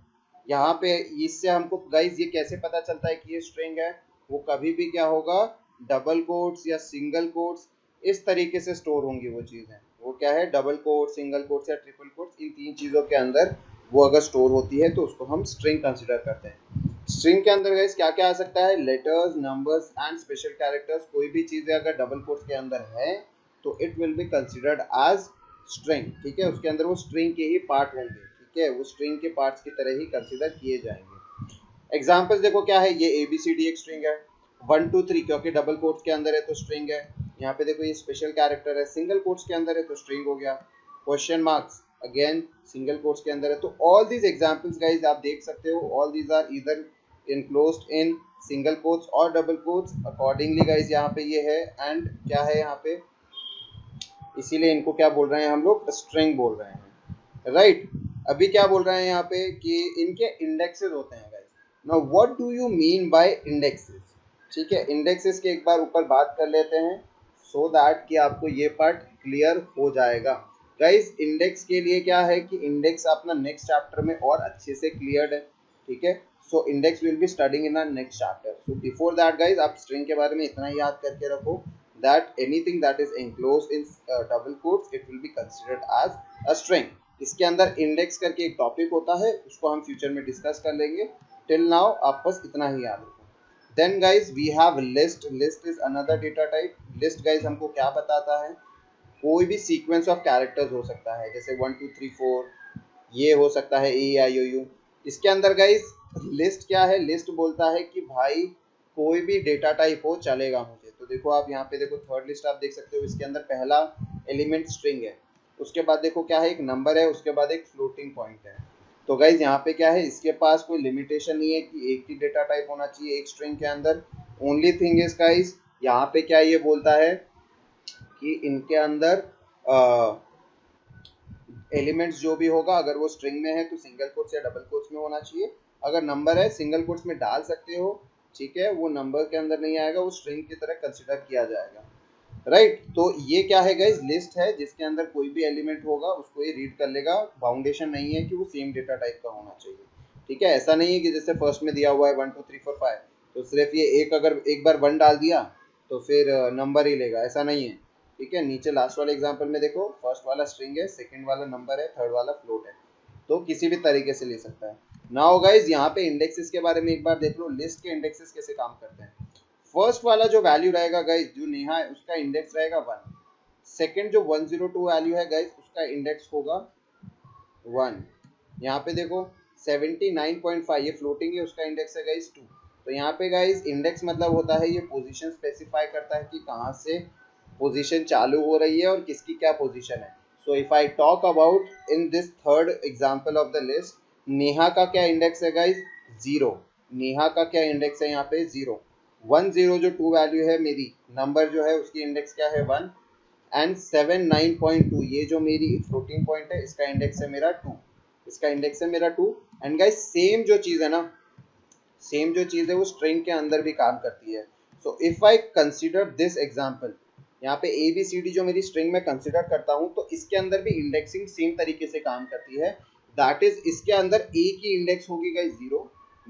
यहाँ पे इससे हमको गाइज ये कैसे पता चलता है कि ये स्ट्रिंग है, वो कभी भी क्या होगा, डबल कोट्स या सिंगल कोट्स इस तरीके से स्टोर होंगी वो चीज़ें। वो क्या है, डबल कोट्स, सिंगल कोट्स या ट्रिपल कोट्स, इन तीन चीज़ों के अंदर वो अगर स्टोर होती है तो उसको हम स्ट्रिंग कंसिडर करते हैं। स्ट्रिंग के अंदर गाइस क्या क्या आ सकता है, letters, numbers and special characters. कोई भी चीज़ें अगर डबल कोट्स के अंदर है तो it will be considered as string, ठीक है। उसके अंदर वो स्ट्रिंग के ही पार्ट होंगे, ठीक है, वो स्ट्रिंग के पार्ट्स की तरह ही कंसिडर किए जाएंगे। एग्जाम्पल्स देखो क्या है, ये ABCD एक स्ट्रिंग है, 1 2 3 क्योंकि डबल कोट्स के अंदर है तो स्ट्रिंग है। यहाँ पे देखो ये स्पेशल कैरेक्टर है, सिंगल कोट्स के अंदर है तो स्ट्रिंग हो गया। Question marks again single quotes के अंदर है। तो ऑल दीज एग्जाम्पल्स गाइज आप देख सकते हो, all these are either enclosed in single quotes और double quotes accordingly guys। यहाँ पे ये है एंड क्या है यहाँ पे, इसीलिए इनको क्या बोल रहे हैं हम लोग, स्ट्रिंग बोल रहे हैं, राइट। अभी क्या बोल रहे हैं यहाँ पे कि इनके इंडेक्सेस होते हैं guys. Now what do you mean by indexes, ठीक है। इंडेक्सेस के एक बार ऊपर बात कर लेते हैं सो दैट कि आपको ये पार्ट क्लियर हो जाएगा गाइस। इंडेक्स के लिए क्या है कि इंडेक्स अपना नेक्स्ट चैप्टर में और अच्छे से क्लियर है, ठीक है। So index will be studying in our next chapter. So before that guys आप स्ट्रिंग के बारे में इतना ही याद करके रखो that anything that is enclosed in double quotes it will be considered as a string। इसके अंदर इंडेक्स करके एक टॉपिक होता है, उसको हम फ्यूचर में डिस्कस कर लेंगे। टिल नाउ आप बस इतना ही याद रखो। Then guys we have list. List is another data type. List guys हमको क्या बताता है, कोई भी सीक्वेंस ऑफ कैरेक्टर्स हो सकता है, जैसे 1 2 3 4 ये हो सकता है AEIOU। इसके अंदर गाइज लिस्ट क्या है, लिस्ट बोलता है कि भाई कोई भी डेटा टाइप हो चलेगा मुझे। तो देखो आप यहाँ पे देखो थर्ड लिस्ट आप देख सकते हो, इसके अंदर पहला एलिमेंट स्ट्रिंग है, उसके बाद देखो क्या है, एक नंबर है, उसके बाद एक फ्लोटिंग पॉइंट है। तो गाइज यहाँ पे क्या है, इसके पास कोई लिमिटेशन नहीं है कि एक ही डेटा टाइप होना चाहिए एक स्ट्रिंग के अंदर। ओनली थिंग इज गाइज यहाँ पे क्या ये बोलता है कि इनके अंदर एलिमेंट्स जो भी होगा अगर वो स्ट्रिंग में है तो सिंगल कोट्स या डबल कोट्स में होना चाहिए। अगर नंबर है सिंगल कोट्स में डाल सकते हो, ठीक है, वो नंबर के अंदर नहीं आएगा, वो स्ट्रिंग की तरह कंसिडर किया जाएगा, राइट। तो ये क्या है गाइज, लिस्ट है जिसके अंदर कोई भी एलिमेंट होगा उसको ये रीड कर लेगा। फाउंडेशन नहीं है कि वो सेम डेटा टाइप का होना चाहिए, ठीक है। ऐसा नहीं है कि जैसे फर्स्ट में दिया हुआ है 1 2 3 4 5 तो सिर्फ ये एक अगर एक बार 1 डाल दिया तो फिर नंबर ही लेगा, ऐसा नहीं है, ठीक है। नीचे लास्ट वाले एग्जाम्पल में देखो, फर्स्ट वाला स्ट्रिंग है, सेकंड वाला नंबर है, थर्ड वाला फ्लोट है, तो किसी भी तरीके से ले सकता है। नाउ गाइज यहाँ पे इंडेक्सेस के बारे में एक बार देख लो, लिस्ट के इंडेक्सेस कैसे काम करते हैं। फर्स्ट वाला जो वैल्यू रहेगा गाइज, जो नेहा है उसका इंडेक्स रहेगा 1। सेकंड जो 102 वैल्यू है गाइज उसका इंडेक्स होगा 1। यहाँ पे देखो 79.5 ये फ्लोटिंग है, उसका इंडेक्स है गाइज 2। तो यहाँ पे गाइज इंडेक्स मतलब होता है ये पोजीशन स्पेसिफाई करता है कि कहाँ से पोजीशन चालू हो रही है और किसकी क्या पोजीशन है। So if I talk about in this third example of the list, Neha का क्या इंडेक्स है गाइज, 0। नेहा का क्या इंडेक्स है यहाँ पे, 0। 1 0 जो 2 वैल्यू है मेरी नंबर जो है उसकी इंडेक्स क्या है 1 एंड 79.2 ये जो मेरी फ्लोटिंग पॉइंट है इसका इंडेक्स है मेरा 2, इसका इंडेक्स है मेरा 2। एंड गाइज सेम जो चीज है ना, सेम जो चीज है वो स्ट्रिंग के अंदर भी काम करती है। So if I consider this example, यहाँ पे ABCD जो मेरी स्ट्रिंग में कंसिडर करता हूँ तो इसके अंदर भी इंडेक्सिंग सेम तरीके से काम करती है। दैट इज इसके अंदर A की इंडेक्स होगी गाइस 0,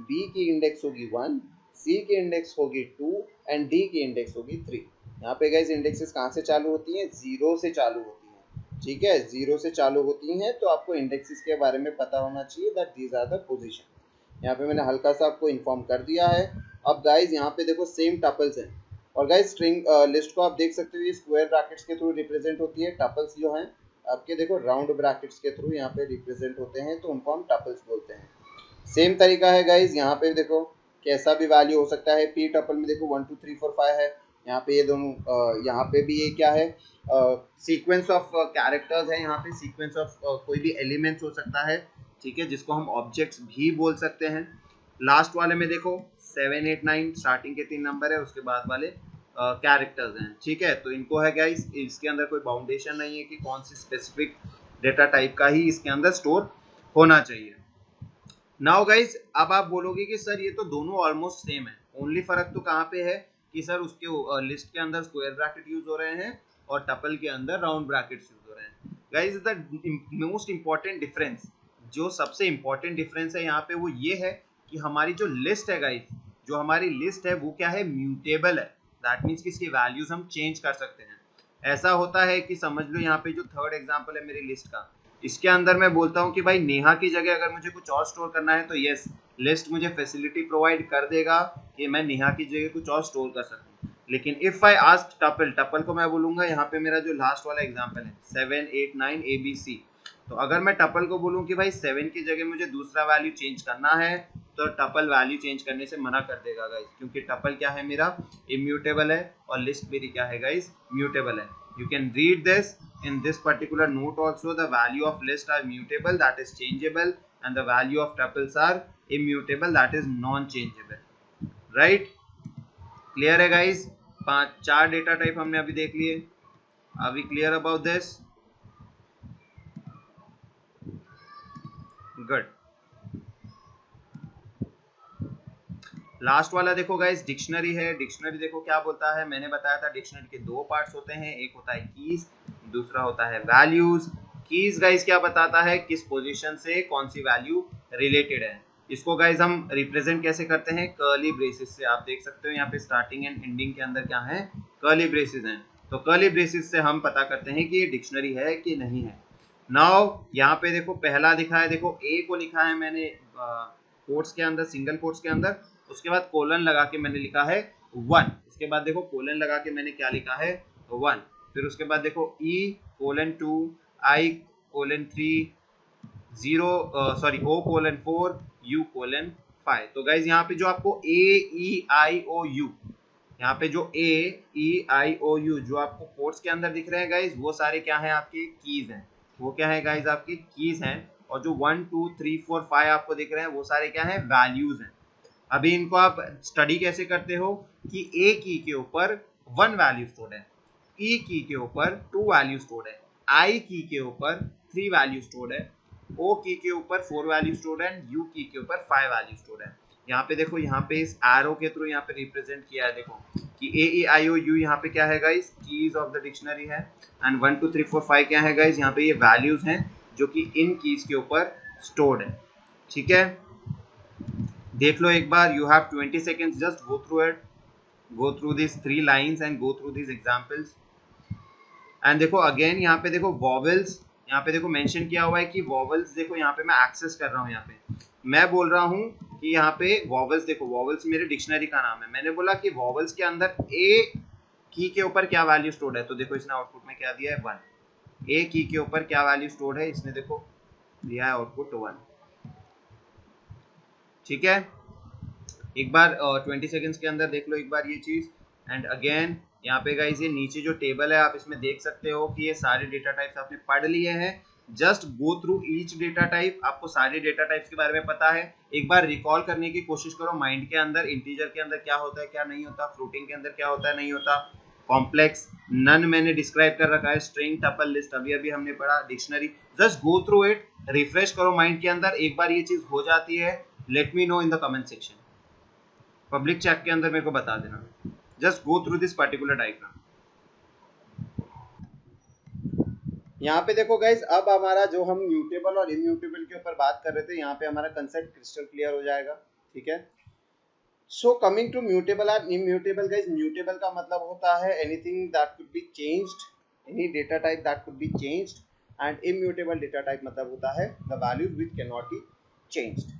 B की इंडेक्स होगी 1, C की इंडेक्स होगी 2 एंड D की इंडेक्स होगी 3। यहाँ पे गाइस इंडेक्सेस कहाँ से चालू होती हैं, 0 से चालू होती हैं, ठीक है, 0 से चालू होती हैं। तो आपको इंडेक्सेस के बारे में पता होना चाहिए that these are the position. यहाँ पे मैंने हल्का सा आपको इन्फॉर्म कर दिया है। अब गाइज यहाँ पे देखो सेम टपल्स हैं और गाइज स्ट्रिंग लिस्ट को आप देख सकते हो ये स्क्वायर ब्रैकेट्स के थ्रू रिप्रेजेंट होती है। टपल्स जो हैं आपके देखो राउंड ब्रैकेट्स के थ्रू यहाँ पे रिप्रेजेंट होते हैं, तो उनको हम टपल्स बोलते हैं। सेम तरीका है गाइज, यहाँ पे देखो कैसा भी वैल्यू हो सकता है। पी टपल में देखो 1 2 3 4 5 है, यहाँ पे ये दोनों यहाँ पे भी ये क्या है, सीक्वेंस ऑफ कैरेक्टर्स है, यहाँ पे सीक्वेंस ऑफ कोई भी एलिमेंट्स हो सकता है, ठीक है, जिसको हम ऑब्जेक्ट्स भी बोल सकते हैं। लास्ट वाले में देखो 7 8 9 स्टार्टिंग के 3 नंबर है, उसके बाद वाले कैरेक्टर्स हैं, ठीक है। तो इनको है गाइस, इसके अंदर कोई बाउंडेशन नहीं है कि कौन सी स्पेसिफिक डेटा टाइप का ही इसके अंदर स्टोर होना चाहिए। नाउ गाइस, अब आप बोलोगे कि सर ये तो दोनों ऑलमोस्ट सेम है, ओनली फर्क तो कहाँ पे है कि सर उसके लिस्ट के अंदर स्क्वायर ब्रैकेट यूज हो रहे हैं और टपल के अंदर राउंड ब्रैकेट्स यूज हो रहे हैं। Guys the most important difference, जो सबसे इंपॉर्टेंट डिफरेंस है यहाँ पे वो ये है कि हमारी जो लिस्ट है गाइस, जो हमारी लिस्ट है वो क्या है, म्यूटेबल है। दैट मीन्स कि इसकी वैल्यूज हम चेंज कर सकते हैं। ऐसा होता है कि समझ लो यहाँ पे जो थर्ड एग्जांपल है मेरी लिस्ट का, इसके अंदर मैं बोलता हूँ कि भाई नेहा की जगह अगर मुझे कुछ और स्टोर करना है तो यस, लिस्ट मुझे फैसिलिटी प्रोवाइड कर देगा कि मैं नेहा की जगह कुछ और स्टोर कर सकूँ। लेकिन if I ask tuple, tuple को मैं बोलूंगा यहाँ पे मेरा जो लास्ट वाला एग्जांपल है 7 8 9 ABC, तो अगर मैं टपल को बोलूँ कि भाई 7 की जगह मुझे दूसरा वैल्यू चेंज करना है तो टपल वैल्यू चेंज करने से मना कर देगा गाइस, क्योंकि टपल क्या है मेरा, इम्यूटेबल है और लिस्ट मेरी क्या है गाइस, म्यूटेबल है। You can read this in this particular note also. The value of list are mutable, that is changeable, and the value of tuples are immutable, that is non-changeable. Right? Clear है guys? 4 डेटा टाइप हमने अभी देख लिए। Are we clear about this? Good. Last वाला देखो गाइस, डिक्शनरी है। डिक्शनरी देखो क्या बोलता है, मैंने बताया था डिक्शनरी के 2 पार्ट्स होते हैं, एक होता है कीज, दूसरा होता है वैल्यूज। कीज गाइस क्या बताता है, किस पोजीशन से कौन सी वैल्यू रिलेटेड है। इसको गाइस हम रिप्रेजेंट कैसे करते हैं, कर्ली ब्रेसेस से। आप देख सकते हो यहाँ पे स्टार्टिंग एंड एंडिंग के अंदर क्या है, कर्ली ब्रेसेस हैं। तो कर्ली ब्रेसेस से हम पता करते हैं कि ये डिक्शनरी है कि नहीं है। नाउ यहाँ पे देखो पहला दिखा है, देखो ए को लिखा है मैंने कोट्स के अंदर, सिंगल कोट्स के अंदर, उसके बाद कोलन लगा के मैंने लिखा है 1, उसके बाद देखो कोलन लगा के मैंने क्या लिखा है 1, फिर उसके बाद देखो E colon 2, I colon 3, 0 sorry O colon 4, U colon 5। तो गाइज यहाँ पे जो आपको A E I O U, यहाँ पे जो A E I O U जो आपको कोट्स के अंदर दिख रहे हैं गाइज, वो सारे क्या है, आपके कीज हैं। वो क्या है गाइज, आपके कीज हैं। और जो 1 2 3 4 5 आपको दिख रहे हैं वो सारे क्या है, वैल्यूज हैं। अभी इनको आप स्टडी कैसे करते हो कि ए की के ऊपर 1 वैल्यू स्टोर्ड है, ई की के ऊपर 2 वैल्यू स्टोर्ड है, आई की के ऊपर 3 वैल्यू स्टोर्ड है, ओ की के ऊपर 4 वैल्यू स्टोर्ड है, यू की के ऊपर 5 वैल्यू स्टोर्ड है। यहाँ पे देखो, यहाँ पे इस एरो के थ्रू यहाँ पे रिप्रेजेंट किया है, देखो कि ए ई आई ओ यू यहाँ पे क्या है guys, keys of the dictionary है, एंड 1 2 3 4 5 क्या है गाइस, यहाँ पे ये वैल्यूज हैं जो कि इन कीज के ऊपर स्टोर्ड है। ठीक है, देख लो एक बार, you have 20 seconds, just go through it, go through this 3 lines and go through this examples. And देखो अगेन यहाँ पे देखो वॉवेल्स, यहाँ पे देखो मेंशन किया हुआ है कि वॉवेल्स देखो यहाँ पे मैं एक्सेस कर रहा हूँ, यहाँ पे मैं बोल रहा हूँ कि यहाँ पे वॉवेल्स देखो, वॉवेल्स मेरे डिक्शनरी का नाम है। मैंने बोला कि वॉवेल्स के अंदर ए की के ऊपर क्या वैल्यू स्टोर्ड है, तो देखो इसने आउटपुट में क्या दिया है 1। ए की के ऊपर क्या वैल्यू स्टोर्ड है, इसने देखो दिया है आउटपुट 1। ठीक है, एक बार 20 सेकंड्स के अंदर देख लो एक बार ये चीज। एंड अगेन यहाँ पे गाइस ये नीचे जो टेबल है आप इसमें देख सकते हो कि ये सारे डेटा टाइप्स आपने पढ़ लिए हैं। Just go through each data type, आपको सारे डेटा टाइप्स के बारे में पता है। एक बार रिकॉल करने की कोशिश करो माइंड के अंदर, इंटीजर के अंदर क्या होता है क्या नहीं होता, फ्लोटिंग के अंदर क्या होता है नहीं होता, कॉम्प्लेक्स नन मैंने डिस्क्राइब कर रखा है, स्ट्रिंग टपल लिस्ट अभी अभी हमने पढ़ा, dictionary. Just go through it, refresh करो माइंड के अंदर। एक बार ये चीज हो जाती है, let me know in the comment section, public chat के अंदर मेरे को बता देना। Just go through this particular diagram. यहाँ पे देखो गाइस, अब हमारा जो हम म्यूटेबल और इम्यूटेबल के ऊपर बात कर रहे थे, यहाँ पे हमारा कंसेप्ट क्रिस्टल क्लियर हो जाएगा। ठीक है, सो कमिंग टू म्यूटेबल और इम्यूटेबल गाइस, म्यूटेबल का मतलब होता है anything that could be changed, any data type that could be changed, and immutable data type मतलब होता है the values which can not be changed.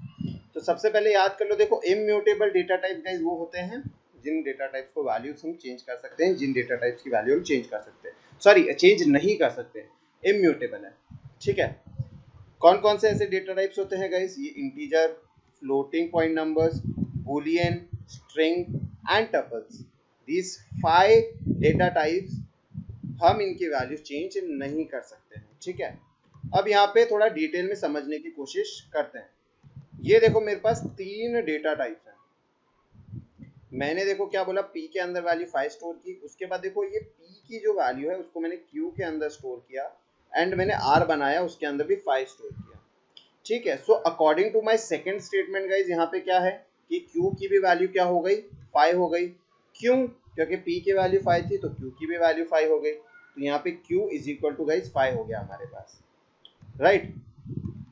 तो सबसे पहले याद कर लो, देखो इम्यूटेबल डेटा टाइप गाइस वो होते हैं जिन डेटा टाइप्स को वैल्यूज हम चेंज कर सकते हैं, जिन डेटा टाइप्स की वैल्यू हम चेंज कर सकते हैं, सॉरी चेंज नहीं कर सकते, इम्यूटेबल है। ठीक है, कौन कौन से ऐसे डेटा टाइप्स होते हैं गाइस, ये integer, floating point numbers, Boolean, string and tuples. These 5 data types हम इनकी वैल्यू चेंज नहीं कर सकते हैं। ठीक है, अब यहाँ पे थोड़ा डिटेल में समझने की कोशिश करते हैं। ये देखो मेरे पास 3 डेटा टाइप्स हैं। मैंने देखो क्या बोला, p के अंदर वैल्यू 5 स्टोर की, उसके बाद देखो ये p की जो वैल्यू है उसको मैंने q के अंदर स्टोर किया, एंड मैंने r बनाया उसके अंदर भी 5 स्टोर किया। ठीक है, so according to my second statement guys, यहाँ पे क्या है कि q की भी वैल्यू क्या हो गई, 5 हो गई। क्यों? क्योंकि p की वैल्यू 5 थी तो q की भी वैल्यू 5 हो गई, तो यहाँ पे q is equal to guys 5 हो गया हमारे पास, राइट।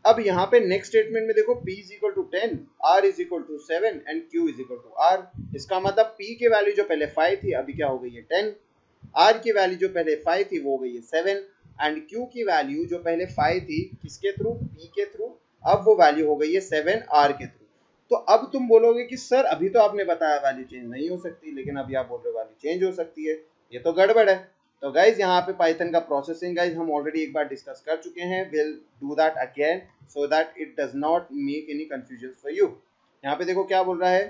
अब यहाँ पे नेक्स्ट स्टेटमेंट में देखो p is equal to 10, r is equal to 7 and q is equal to r। इसका मतलब p की वैल्यू जो पहले 5 थी अभी क्या हो गई है 10, r की वैल्यू जो पहले 5 थी वो हो गई है 7, एंड q की वैल्यू जो पहले 5 थी किसके थ्रू, p के थ्रू, अब वो वैल्यू हो गई है 7 r के थ्रू। तो अब तुम बोलोगे कि सर अभी तो आपने बताया वैल्यू चेंज नहीं हो सकती, लेकिन अभी आप बोल रहे हो वैल्यू चेंज हो सकती है, ये तो गड़बड़ है। तो गाइज यहाँ पे पाइथन का प्रोसेसिंग गाइज हम ऑलरेडी एक बार डिस्कस कर चुके हैं, will do that again so that it does not make any confusion for you. यहाँ पे देखो क्या बोल रहा है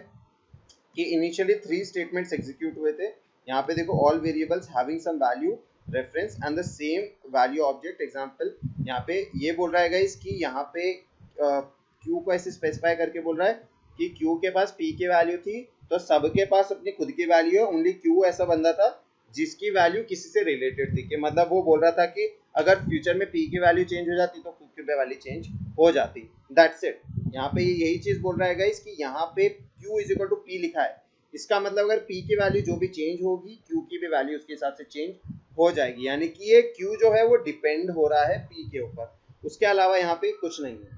कि इनिशियली 3 स्टेटमेंट्स एग्जीक्यूट हुए थे। यहाँ पे देखो all variables having some value reference and the same value object example. यहाँ पे ये बोल रहा है गाइज कि यहाँ पे q को ऐसे स्पेसिफाई करके बोल रहा है कि q के पास p की वैल्यू थी तो सबके पास अपनी खुद की वैल्यू है, ओनली q ऐसा बंदा था जिसकी वैल्यू किसी से रिलेटेड थी, कि मतलब वो बोल रहा था कि अगर फ्यूचर में p की वैल्यू चेंज हो जाती तो q की वैल्यू चेंज हो जाती, दैट्स इट। यहाँ पे यही चीज बोल रहा है गाइस कि यहाँ पे q is equal to p लिखा है, इसका मतलब अगर p की वैल्यू जो भी चेंज होगी q की भी वैल्यू उसके हिसाब से चेंज हो जाएगी, यानी कि ये q जो है वो डिपेंड हो रहा है p के ऊपर, उसके अलावा यहाँ पे कुछ नहीं है।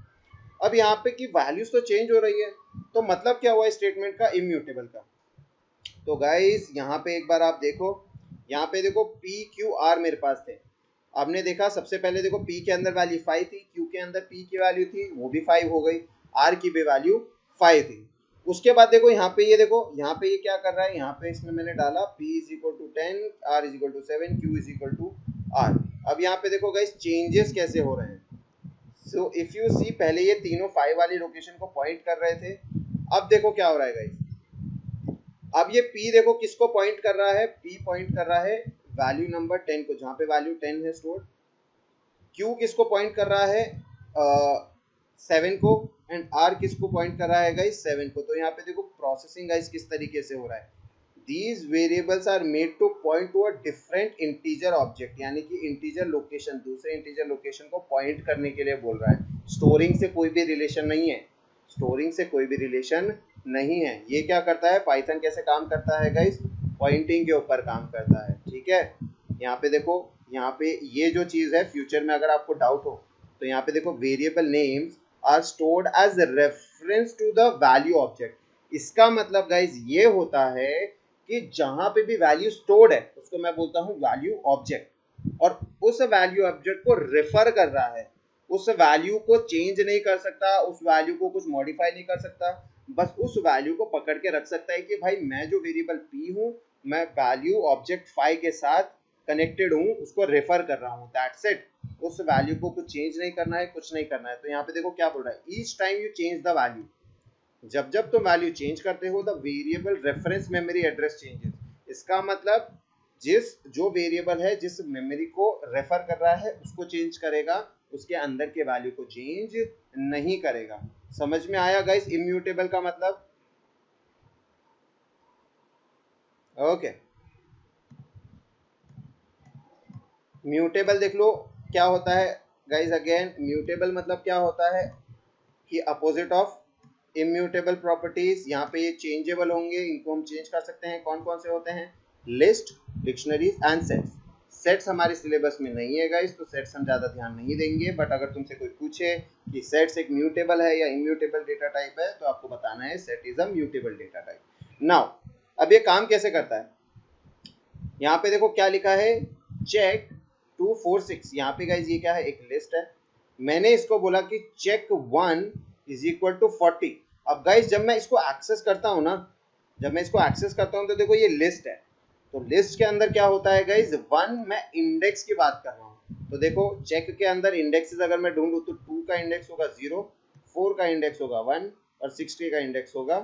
अब यहाँ पे कि वैल्यूज तो चेंज हो रही है, तो मतलब क्या हुआ स्टेटमेंट का, इम्यूटेबल का। तो गाइस यहाँ पे एक बार आप देखो, यहाँ पे देखो p q r मेरे पास थे, आपने देखा सबसे पहले देखो p के अंदर वैल्यू 5 थी, q के अंदर p की वैल्यू थी वो भी 5 हो गई, r की भी वैल्यू 5 थी। उसके बाद देखो यहाँ पे ये देखो, यहाँ पे ये क्या कर रहा है, यहाँ पे इसमें मैंने डाला p is equal to 10, r is equal to 7, q is equal to r। अब यहाँ पे देखो गाइस चेंजेस कैसे हो रहे हैं। सो इफ यू सी, पहले ये तीनों 5 वाली लोकेशन को पॉइंट कर रहे थे, अब देखो क्या हो रहा है गाइस, अब ये p देखो किसको पॉइंट कर रहा है, p पॉइंट कर रहा है वैल्यू नंबर 10 को, जहां पे वैल्यू 10 है स्टोर। q किसको पॉइंट कर रहा है 7 को, एंड r किसको पॉइंट कर रहा है गाइस 7 को। तो यहाँ पे देखो प्रोसेसिंग गाइस किस तरीके से हो रहा है, these variables are made to point to a different integer object, यानी कि इंटीजर लोकेशन, दूसरे इंटीजर लोकेशन को पॉइंट करने के लिए बोल रहा है। स्टोरिंग से कोई भी रिलेशन नहीं है, स्टोरिंग से कोई भी रिलेशन नहीं है। ये क्या करता है, पाइथन कैसे काम करता है गाइस, पॉइंटिंग के ऊपर काम करता है, ठीक है। यहाँ पे देखो, यहाँ पे ये जो चीज है, फ्यूचर में अगर आपको डाउट हो तो यहाँ पे देखो variable names are stored as reference to the value object. इसका मतलब गाइस ये होता है कि जहां पे भी वैल्यू स्टोर्ड है उसको मैं बोलता हूँ वैल्यू ऑब्जेक्ट, और उस वैल्यू ऑब्जेक्ट को रेफर कर रहा है, उस वैल्यू को चेंज नहीं कर सकता, उस वैल्यू को कुछ मॉडिफाई नहीं कर सकता, बस उस वैल्यू को पकड़ के रख सकता है कि भाई मैं जो वेरिएबल p हूँ मैं वैल्यू ऑब्जेक्ट 5 के साथ कनेक्टेड हूँ, उसको रेफर कर रहा हूँ, दैट्स इट। उस वैल्यू को कुछ चेंज नहीं करना है, कुछ नहीं करना है। तो यहाँ पे देखो क्या बोल रहा है, each time you change the value, जब जब तुम वैल्यू चेंज करते हो the variable reference memory address changes. इसका मतलब जिस जो वेरिएबल है जिस मेमोरी को रेफर कर रहा है उसको चेंज करेगा, उसके अंदर के वैल्यू को चेंज नहीं करेगा। समझ में आया गाइस इम्यूटेबल का मतलब? ओके, म्यूटेबल देख लो क्या होता है गाइस। अगेन म्यूटेबल मतलब क्या होता है कि अपोजिट ऑफ इम्यूटेबल प्रॉपर्टीज। यहाँ पे ये चेंजेबल होंगे, इनको हम चेंज कर सकते हैं। कौन कौन से होते हैं, list, dictionaries and sets. Sets हमारे सिलेबस में नहीं है गाइस, तो सेट्स हम ज्यादा ध्यान नहीं देंगे, बट अगर तुमसे कोई पूछे कि सेट्स एक म्यूटेबल है या इम्यूटेबल डेटा टाइप है तो आपको बताना है set is a mutable data type. Now अब ये काम कैसे करता है, यहाँ पे देखो क्या लिखा है, चेक 246। यहाँ पे गाइस ये क्या है, एक लिस्ट है। मैंने इसको बोला कि चेक 1 इज इक्वल टू 40। अब गाइस जब मैं इसको एक्सेस करता हूँ ना, जब मैं इसको एक्सेस करता हूँ तो देखो ये लिस्ट है, तो लिस्ट के अंदर क्या होता है गाइस, 1 मैं इंडेक्स की बात कर रहा हूँ। तो देखो चेक के अंदर इंडेक्सेस अगर मैं ढूंढूं तो 2 का इंडेक्स होगा 0, 4 का इंडेक्स होगा 1 और 60 का इंडेक्स होगा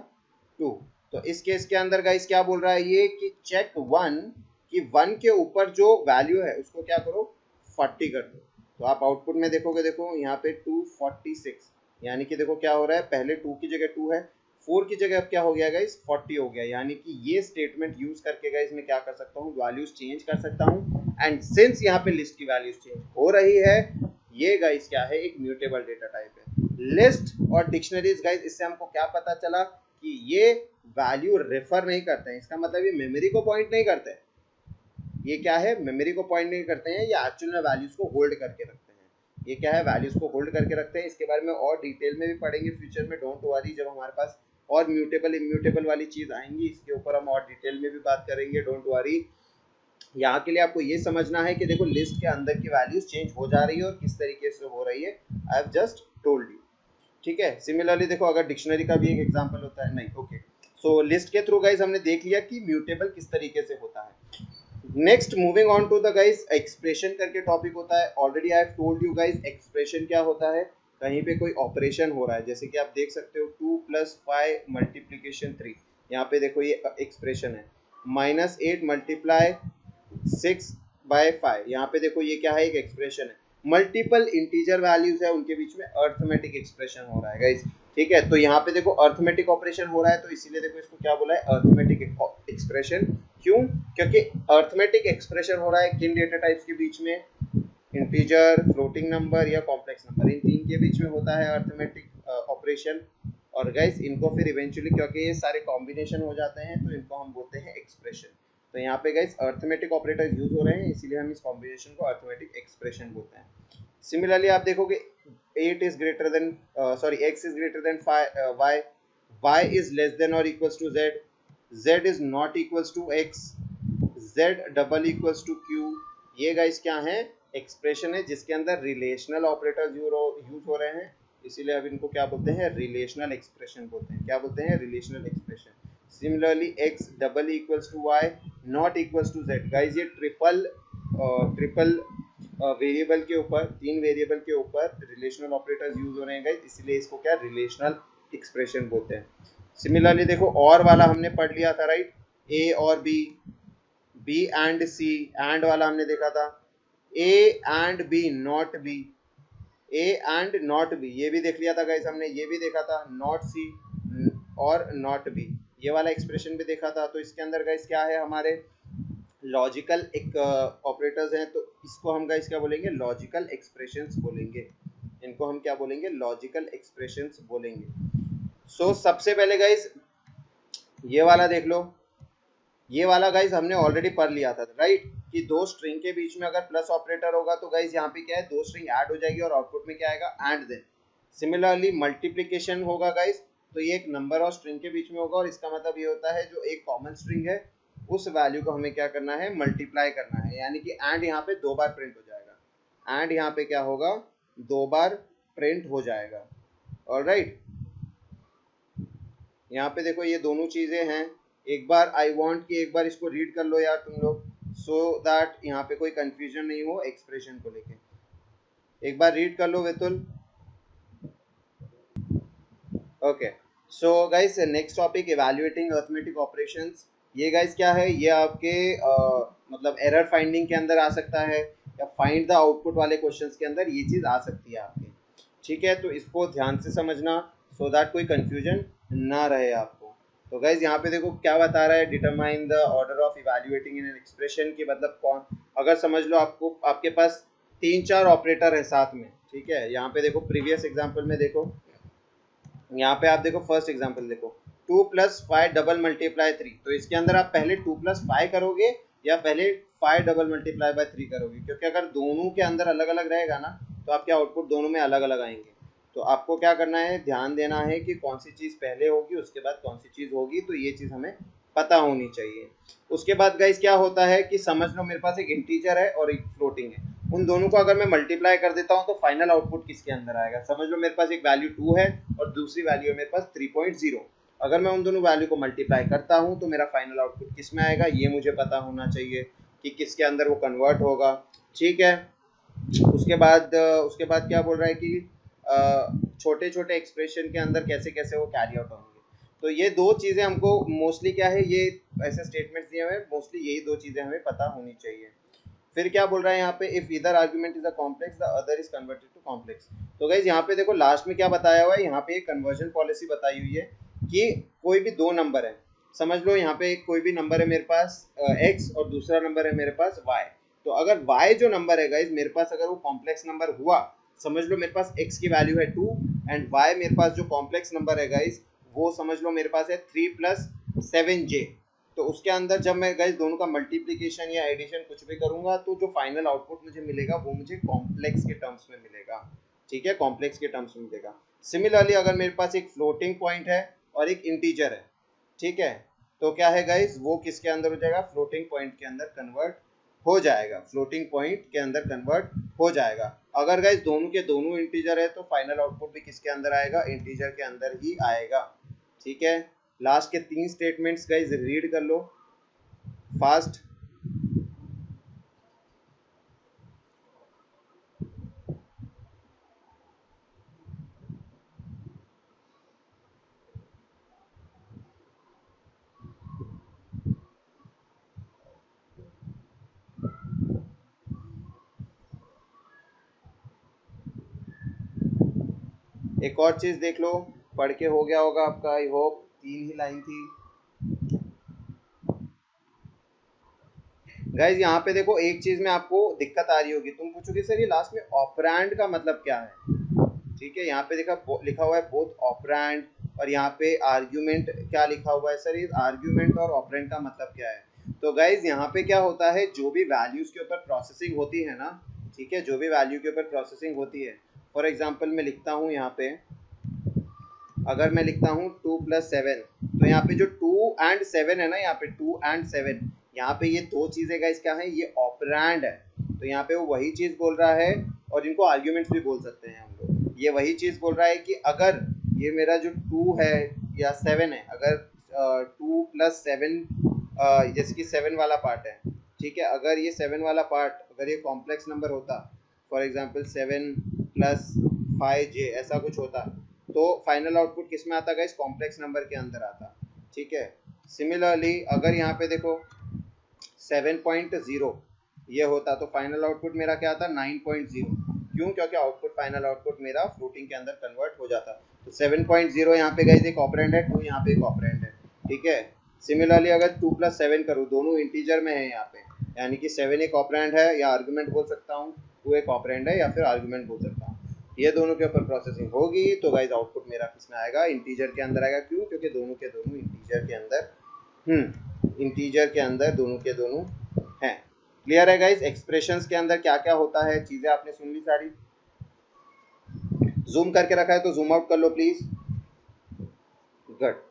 2। तो इस केस के अंदर गाइस क्या बोल रहा है ये कि चेक 1 कि 1 के ऊपर जो वैल्यू है उसको क्या करो 40 कर दो। तो आप आउटपुट में देखोगे, देखो यहाँ पे 246, यानी कि देखो क्या हो रहा है, पहले 2 की जगह 2 है, 4 की जगह अब क्या हो गया गाइस, 40 हो गया। यानी कि ये स्टेटमेंट यूज करके गाइस मैं क्या कर सकता हूँ, वैल्यूज चेंज कर सकता हूँ। एंड सिंस यहाँ पे लिस्ट की वैल्यूज चेंज हो रही है, ये गाइस क्या है, एक म्यूटेबल डेटा टाइप है। लिस्ट और डिक्शनरीज गाइस, इससे हमको क्या पता चला कि ये वैल्यू रेफर नहीं करते हैं, इसका मतलब ये मेमोरी को पॉइंट नहीं करते हैं। ये क्या है, मेमोरी को पॉइंट नहीं करते हैं, ये एक्चुअल में वैल्यूज को होल्ड करके रखते हैं। ये क्या है, वैल्यूज को होल्ड करके रखते हैं। इसके बारे में और डिटेल में भी पढ़ेंगे फ्यूचर में, डोंट वरी, जब हमारे पास और म्यूटेबल इम्यूटेबल वाली चीज आएंगी, इसके ऊपर हम और डिटेल में भी बात करेंगे, डोंट वरी। यहाँ के लिए आपको ये समझना है कि देखो लिस्ट के अंदर की वैल्यूज चेंज हो जा रही है और किस तरीके से हो रही है, I have just told you. ठीक है, सिमिलरली देखो अगर डिक्शनरी का भी एक एग्जांपल होता है, नहीं ओके, सो लिस्ट के थ्रू गाइस हमने देख लिया कि म्यूटेबल किस तरीके से होता है। Next moving on to the guys expression करके टॉपिक होता है। Already I have told you guys expression क्या होता है। कहीं पे कोई ऑपरेशन हो रहा है, जैसे कि आप देख सकते हो 2 + 5 मल्टीप्लीकेशन 3, यहाँ पे देखो ये एक्सप्रेशन है। -8 × 6/5, यहाँ पे देखो ये क्या है, एक एक्सप्रेशन है। मल्टीपल इंटीजर वैल्यूज है, उनके बीच में अर्थमेटिक एक्सप्रेशन हो रहा है गाइस। ठीक है, तो यहाँ पे देखो अर्थमेटिक ऑपरेशन हो रहा है, तो इसीलिए देखो इसको क्या बोला है, अर्थमेटिक एक्सप्रेशन। क्यों, क्योंकि अर्थमेटिक एक्सप्रेशन हो रहा है किन डेटा टाइप्स के बीच में, इंटीजर, फ्लोटिंग नंबर या कॉम्प्लेक्स नंबर, इन तीन के बीच में होता है अर्थमेटिक ऑपरेशन। और गाइस इनको फिर इवेंचुअली, क्योंकि ये सारे कॉम्बिनेशन हो जाते हैं, तो इनको हम बोलते हैं एक्सप्रेशन। तो यहाँ पे गाइस अर्थमेटिक ऑपरेटर यूज हो रहे हैं, इसीलिए हम इस कॉम्बिनेशन को अर्थमेटिक एक्सप्रेशन बोलते हैं। सिमिलरली आप देखोगे 8 is greater than x is greater than y is less than or equals to z is not equals to x, z double equals to q। ये गाइस क्या है, एक्सप्रेशन है जिसके अंदर रिलेशनल ऑपरेटर्स यूज हो रहे हैं, इसीलिए अब इनको क्या बोलते हैं, रिलेशनल एक्सप्रेशन बोलते हैं। क्या बोलते हैं, relational expression. Similarly x double equals to y not equals to z, guys ये ट्रिपल वेरिएबल के ऊपर, 3 वेरिएबल के ऊपर रिलेशनल ऑपरेटर्स यूज हो रहे हैं गाइस, इसलिए इसको क्या, रिलेशनल एक्सप्रेशन बोलते हैं। सिमिलरली देखो और वाला हमने पढ़ लिया था राइट, ए और B, B and C, and वाला हमने देखा था, A and B not B, A and not B, ये भी देख लिया था गाइस हमने, ये भी देखा था, नॉट सी और नॉट बी, ये वाला एक्सप्रेशन भी देखा था। तो इसके अंदर गाइस क्या है, हमारे लॉजिकल एक ऑपरेटर्स हैं, तो इसको हम गाइस क्या बोलेंगे, लॉजिकल एक्सप्रेशंस बोलेंगे। इनको हम क्या बोलेंगे, लॉजिकल एक्सप्रेशंस बोलेंगे। सो सबसे पहले गाइस ये वाला देख लो, ये वाला गाइस हमने ऑलरेडी पढ़ लिया था राइट, कि दो स्ट्रिंग के बीच में अगर प्लस ऑपरेटर होगा तो गाइस यहाँ पे क्या है, दो स्ट्रिंग ऐड हो जाएगी और आउटपुट में क्या आएगा, एंड देन। सिमिलरली मल्टीप्लीकेशन होगा गाइस, तो ये एक नंबर और स्ट्रिंग के बीच में होगा, और इसका मतलब ये होता है जो एक कॉमन स्ट्रिंग है उस वैल्यू को हमें क्या करना है, मल्टीप्लाई करना है, यानी कि एंड यहाँ पे 2 बार प्रिंट हो जाएगा, एंड यहाँ पे क्या होगा, 2 बार प्रिंट हो जाएगा। ऑलराइट, यहाँ पे देखो ये दोनों चीजें हैं। एक बार आई वांट कि एक बार इसको रीड कर लो यार तुम लोग, सो दैट यहाँ पे कोई कंफ्यूजन नहीं हो एक्सप्रेशन को लेके। एक बार रीड कर लो वेतुल। Okay, so guys next topic, evaluating arithmetic operations. ये गाइस क्या है, ये आपके मतलब एरर फाइंडिंग के अंदर आ सकता है, या फाइंड द आउटपुट वाले क्वेश्चंस के अंदर ये चीज आ सकती है आपके। ठीक है, तो इसको ध्यान से समझना सो दैट कोई कंफ्यूजन ना रहे आपको। तो गाइज यहाँ पे देखो क्या बता रहा है, determine the order of evaluating in an expression, की मतलब कौन, अगर समझ लो आपको, आपके पास 3-4 ऑपरेटर है साथ में। ठीक है, यहाँ पे देखो प्रीवियस एग्जांपल में देखो, यहाँ पे आप देखो फर्स्ट एग्जांपल देखो, 2 + 5 डबल मल्टीप्लाई 3, तो इसके अंदर आप पहले 2 + 5 करोगे या पहले 5 डबल मल्टीप्लाई बाय 3 करोगे, क्योंकि अगर दोनों के अंदर अलग अलग रहेगा ना तो आपके आउटपुट दोनों में अलग अलग आएंगे। तो आपको क्या करना है, ध्यान देना है कि कौन सी चीज़ पहले होगी उसके बाद कौन सी चीज़ होगी, तो ये चीज़ हमें पता होनी चाहिए। उसके बाद गाइस क्या होता है कि समझ लो मेरे पास एक इंटीजर है और एक फ्लोटिंग है, उन दोनों को अगर मैं मल्टीप्लाई कर देता हूँ तो फाइनल आउटपुट किसके अंदर आएगा। समझ लो मेरे पास एक वैल्यू 2 है और दूसरी वैल्यू है मेरे पास 3.0, अगर मैं उन दोनों वैल्यू को मल्टीप्लाई करता हूँ तो मेरा फाइनल आउटपुट किस में आएगा, ये मुझे पता होना चाहिए कि किसके अंदर वो कन्वर्ट होगा। ठीक है, उसके बाद क्या बोल रहा है कि छोटे छोटे एक्सप्रेशन के अंदर कैसे कैसे वो कैरी आउट होंगे। तो ये दो चीज़ें हमको मोस्टली क्या है, ये ऐसे स्टेटमेंट्स दिए हुए हैं, मोस्टली यही दो चीज़ें हमें पता होनी चाहिए। फिर क्या बोल रहा है यहाँ पे, if either argument is a complex the other is converted to complex. तो गाइज यहाँ पे देखो लास्ट में क्या बताया हुआ है, यहाँ पे एक कन्वर्जन पॉलिसी बताई हुई है कि कोई भी दो नंबर है, समझ लो यहाँ पे कोई भी नंबर है मेरे पास x और दूसरा नंबर है मेरे पास y। तो अगर y जो नंबर है गाइज मेरे पास अगर वो कॉम्प्लेक्स नंबर हुआ, समझ लो मेरे पास x की वैल्यू है 2 एंड y मेरे पास जो कॉम्प्लेक्स नंबर है गाइज वो समझ लो मेरे पास है 3 + 7j। तो उसके अंदर जब मैं गाइस दोनों का मल्टीप्लिकेशन या एडिशन कुछ भी करूंगा तो जो फाइनल आउटपुट मुझे मिलेगा वो मुझे कॉम्प्लेक्स के टर्म्स में मिलेगा। ठीक है, कॉम्प्लेक्स के टर्म्स में मिलेगा। सिमिलरली अगर मेरे पास एक फ्लोटिंग पॉइंट है और एक इंटीजर है, ठीक है, तो क्या है गाइस वो किसके अंदर हो जाएगा, फ्लोटिंग पॉइंट के अंदर कन्वर्ट हो जाएगा, फ्लोटिंग पॉइंट के अंदर कन्वर्ट हो जाएगा। अगर गाइस दोनों के दोनों इंटीजर है तो फाइनल आउटपुट भी किसके अंदर आएगा, इंटीजर के अंदर ही आएगा। ठीक है, लास्ट के 3 स्टेटमेंट्स गाइस रीड कर लो फास्ट। एक और चीज देख लो, पढ़ के हो गया होगा आपका, आई होप 3 ही लाइन थी गाइज। यहाँ पे देखो एक चीज में आपको दिक्कत आ रही होगी, तुम पूछोगे सर ये लास्ट में ऑपरेंड का मतलब क्या है। ठीक है, यहाँ पे देखा लिखा हुआ है बोथ ऑपरेंड, और यहाँ पे आर्ग्यूमेंट क्या लिखा हुआ है, सर ये आर्ग्यूमेंट और ऑपरेंड का मतलब क्या है। तो गाइज यहाँ पे क्या होता है, जो भी वैल्यूज के ऊपर प्रोसेसिंग होती है ना, ठीक है, जो भी वैल्यू के ऊपर प्रोसेसिंग होती है, फॉर एग्जाम्पल मैं लिखता हूँ यहाँ पे, अगर मैं लिखता हूँ 2 + 7, तो यहाँ पे जो 2 and 7 है ना, यहाँ पे 2 and 7, यहाँ पे ये दो चीजें गाइस क्या है, ये ऑपरेंड है। तो यहाँ पे वो वही चीज बोल रहा है, और इनको आर्ग्यूमेंट्स भी बोल सकते हैं हम लोग। ये वही चीज बोल रहा है कि अगर ये मेरा जो 2 है या 7 है, अगर 2 + 7 जैसे कि 7 वाला पार्ट है, ठीक है, अगर ये 7 वाला पार्ट अगर ये कॉम्प्लेक्स नंबर होता, फॉर एग्जाम्पल 7 + 5j ऐसा कुछ होता, तो फाइनल आउटपुट किस में आता गाइस, कॉम्प्लेक्स नंबर के अंदर आता। ठीक है, सिमिलरली अगर यहाँ पे देखो 7.0 ये होता तो फाइनल आउटपुट मेरा क्या आता, 9.0। क्यों, क्योंकि आउटपुट फाइनल आउटपुट मेरा फ्लोटिंग के अंदर कन्वर्ट हो जाता। तो 7.0 यहाँ पे गाइस एक ऑपरेंड है, 2 यहाँ पे एक ऑपरेंड है। ठीक है, सिमिलरली अगर 2 + 7 करूँ, दोनों इंटीजर में है यहाँ पे, यानी कि 7 एक ऑपरेंड है या आर्गुमेंट बोल सकता हूँ, 2 एक ऑपरेंड है या फिर आर्गुमेंट बोल सकता हूँ। ये दोनों के ऊपर प्रोसेसिंग होगी तो गाइस आउटपुट मेरा किस में आएगा, इंटीजर के अंदर आएगा। क्यों, क्योंकि दोनों के दोनों इंटीजर के अंदर इंटीजर के अंदर दोनों के दोनों हैं। क्लियर है गाइस, एक्सप्रेशंस के अंदर क्या क्या होता है, चीजें आपने सुन ली सारी। जूम करके रखा है तो जूम आउट कर लो प्लीज। गुड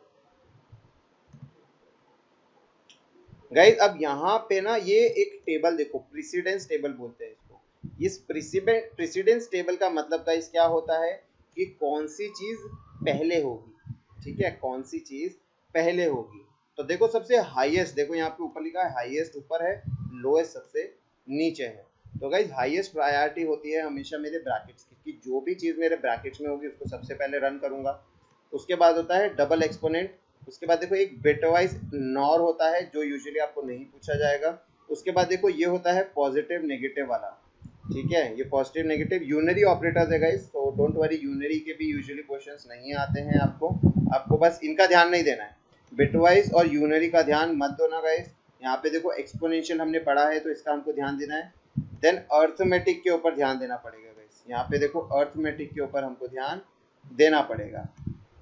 गाइस, अब यहाँ पे ना ये एक टेबल देखो, प्रेसिडेंस टेबल बोलते हैं इसको। इस प्रेसिडेंस टेबल का मतलब गाइस क्या होता है कि कौन सी चीज पहले होगी। ठीक है, कौन सी चीज पहले होगी। तो देखो सबसे हाईएस्ट, देखो यहाँ पे ऊपर लिखा है हाईएस्ट ऊपर है, लोएस्ट सबसे नीचे है। तो गाइस हाईएस्ट प्रायोरिटी होती है हमेशा मेरे ब्रैकेट्स की, कि जो भी चीज मेरे ब्रैकेट्स में होगी उसको सबसे पहले रन करूंगा। उसके बाद होता है डबल एक्सपोनेंट। उसके बाद देखो एक बिटवाइज नॉर होता है जो यूजुअली आपको नहीं पूछा जाएगा। उसके बाद देखो ये होता है पॉजिटिव नेगेटिव वाला। ठीक है, ये पॉजिटिव नेगेटिव यूनरी ऑपरेटर्स है गाइस, तो डोंट वरी, यूनरी के भी यूजुअली क्वेश्चंस नहीं आते हैं आपको बस इनका ध्यान नहीं देना है। बिटवाइज और यूनरी का ध्यान मत दो ना गाइस। यहाँ पे देखो एक्सपोनेंशियल हमने पढ़ा है तो इसका हमको ध्यान देना है। देन अर्थमेटिक के ऊपर ध्यान देना पड़ेगा गाइस। यहाँ पे देखो अर्थमेटिक के ऊपर हमको ध्यान देना पड़ेगा।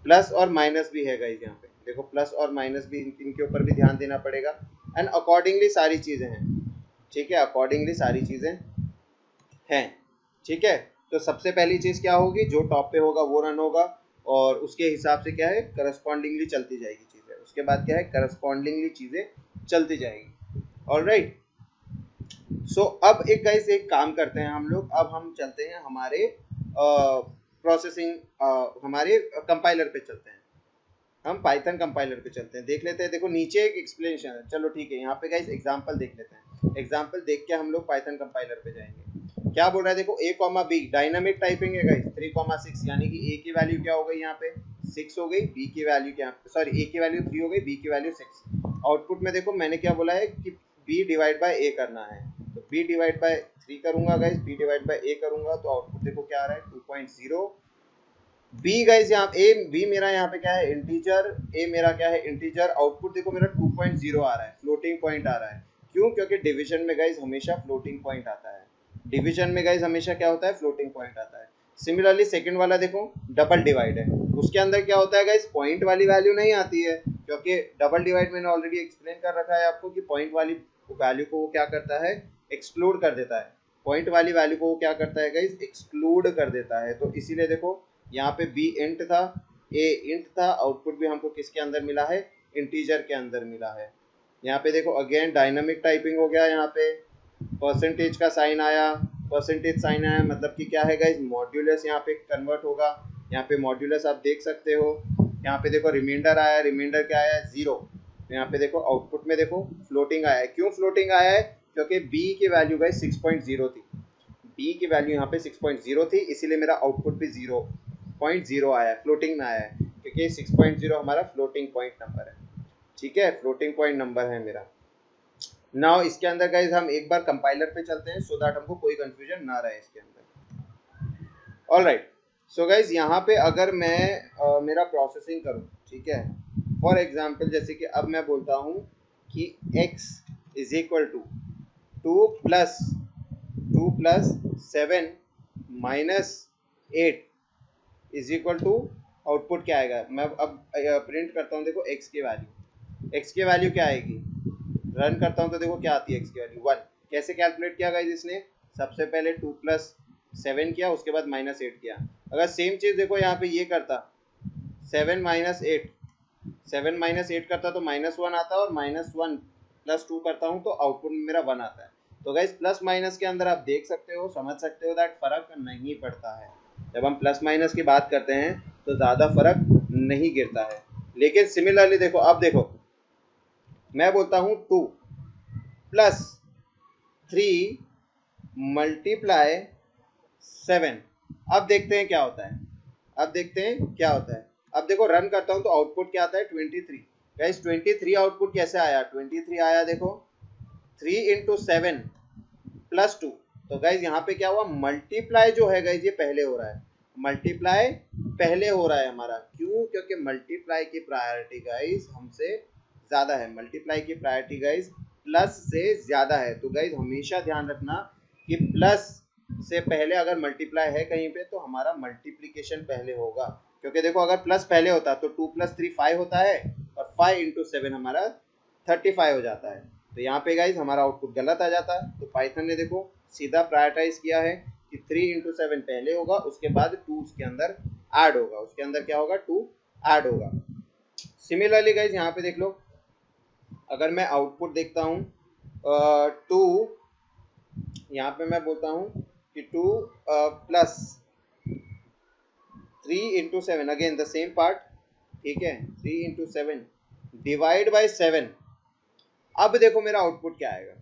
प्लस और माइनस भी है गाइस, यहाँ पे देखो प्लस और माइनस भी, इनके ऊपर भी ध्यान देना पड़ेगा। एंड अकॉर्डिंगली सारी चीजें हैं। ठीक है, अकॉर्डिंगली सारी चीजें हैं। ठीक है, तो सबसे पहली चीज क्या होगी, जो टॉप पे होगा वो रन होगा, और उसके हिसाब से क्या है करस्पॉन्डिंगली चलती जाएगी चीजें। उसके बाद क्या है करस्पॉन्डिंगली चीजें चलती जाएगी। ऑलराइट, सो अब एक गाइस एक काम करते हैं हम लोग, अब हम चलते हैं हमारे प्रोसेसिंग, हमारे कंपाइलर पे चलते हैं। हम पाइथन कंपाइलर पे चलते हैं, देख लेते हैं। देखो नीचे एक एक्सप्लेनेशन है, चलो ठीक है, यहाँ पे गाइस एग्जांपल देख लेते हैं। एग्जांपल देख के हम लोग पाइथन कंपाइलर पे जाएंगे। क्या बोल रहा है देखो, a, b डायनामिक टाइपिंग है गाइस, 3, 6, यानी कि a की वैल्यू क्या हो गई, यहाँ पे 6 हो गई, b की वैल्यू क्या, सॉरी a की वैल्यू 3 हो गई, b की वैल्यू 6। आउटपुट में देखो मैंने क्या बोला है कि b डिवाइड बाय a करना है, तो b डिवाइड बाय 3 करूंगा guys, b divide by a करूंगा तो आउटपुट देखो क्या आ रहा है 2.0। b गाइज यहाँ a b मेरा यहाँ पे क्या है इंटीजर, a मेरा क्या है इंटीजर, आउटपुट देखो मेरा 2.0 आ रहा है, फ्लोटिंग पॉइंट आ रहा है। क्यों? क्योंकि डिवीजन में गाइज हमेशा फ्लोटिंग पॉइंट आता है, डिवीजन में गाइज हमेशा क्या होता है फ्लोटिंग पॉइंट आता है। सिमिलरली सेकंड वाला देखो डबल डिवाइड है, उसके अंदर क्या होता है गाइज पॉइंट वाली वैल्यू नहीं आती है, क्योंकि डबल डिवाइड मैंने ऑलरेडी एक्सप्लेन कर रखा है आपको कि पॉइंट वाली वैल्यू को वो क्या करता है एक्सक्लूड कर देता है, पॉइंट वाली वैल्यू को वो क्या करता है गाइज एक्सक्लूड कर देता है। तो इसीलिए देखो यहाँ पे b इंट था, a इंट था, आउटपुट भी हमको किसके अंदर मिला है इंटीजर के अंदर मिला है। यहाँ पे देखो अगेन डायनामिक टाइपिंग हो गया, यहाँ पे परसेंटेज का साइन आया, परसेंटेज साइन आया मतलब कि क्या है गाइज मॉड्यूलस यहाँ पे कन्वर्ट होगा, यहाँ पे मॉड्यूलस आप देख सकते हो। यहाँ पे देखो रिमाइंडर आया, रिमाइंडर क्या आया 0, तो यहाँ पे देखो आउटपुट में देखो फ्लोटिंग आया है। क्यों फ्लोटिंग आया है? क्योंकि b की वैल्यू गाइज 6.0 थी, b की वैल्यू यहाँ पे 6.0 थी, इसीलिए मेरा आउटपुट भी 0.0 आया है, फ्लोटिंग में आया है, क्योंकि 6.0 हमारा फ्लोटिंग पॉइंट नंबर है। ठीक है, फ्लोटिंग पॉइंट नंबर है मेरा। नाउ इसके अंदर गाइज हम एक बार कंपाइलर पे चलते हैं सो दैट हमको कोई कंफ्यूजन ना रहे इसके अंदर। ऑलराइट, सो गाइज यहाँ पे अगर मैं मेरा प्रोसेसिंग करूँ, ठीक है, फॉर एग्जांपल जैसे कि अब मैं बोलता हूँ कि x is equal to 2 plus 7 minus 8 is equal to output क्या आएगा। मैं अब प्रिंट करता हूँ, देखो x की वैल्यू क्या आएगी, रन करता हूँ तो देखो क्या आती है x की वैल्यू 1। कैसे कैलकुलेट किया गाइस इसने, सबसे पहले 2 प्लस 7 किया, उसके बाद माइनस 8 किया। अगर सेम चीज देखो यहाँ पे ये करता 7 माइनस 8 करता तो -1 आता, और -1 प्लस 2 करता हूँ तो आउटपुट में मेरा 1 आता है। तो गाइस प्लस माइनस के अंदर आप देख सकते हो, समझ सकते हो दैट फर्क नहीं पड़ता है। जब हम प्लस माइनस की बात करते हैं तो ज़्यादा फर्क नहीं गिरता है। लेकिन सिमिलरली देखो, अब देखो मैं बोलता हूँ 2 प्लस 3 मल्टीप्लाई 7, अब देखते हैं क्या होता है, अब देखो रन करता हूँ तो आउटपुट क्या आता है 23। गाइस 23 आउटपुट कैसे आया, 23 आया देखो 3 इंटू 7 प्लस 2। तो गाइज यहाँ पे क्या हुआ, मल्टीप्लाई जो है गाइज ये पहले हो रहा है, मल्टीप्लाई पहले हो रहा है हमारा। क्यों? क्योंकि मल्टीप्लाई की प्रायोरिटी गाइज हमसे ज्यादा है, मल्टीप्लाई की प्रायोरिटी गाइज प्लस से ज्यादा है। तो गाइज हमेशा ध्यान रखना कि प्लस से पहले अगर मल्टीप्लाई है कहीं पे तो हमारा मल्टीप्लीकेशन पहले होगा, क्योंकि देखो अगर प्लस पहले होता तो 2 प्लस 3 5 होता है, और 5 इंटू 7 हमारा 35 हो जाता है। तो यहाँ पे गाइज हमारा आउटपुट गलत आ जाता है। तो पाइथन ने देखो सीधा प्रायोरिटाइज किया है कि 3 इंटू 7 पहले होगा, उसके बाद 2 उसके अंदर ऐड होगा, उसके अंदर क्या होगा 2 ऐड होगा। सिमिलरली गाइज यहाँ पे देख लो, अगर मैं आउटपुट देखता हूँ 2, यहाँ पे मैं बोलता हूँ कि 2 plus 3 into 7, again the same part, ठीक है, 3 इंटू 7 डिवाइड बाई 7। अब देखो मेरा आउटपुट क्या आएगा,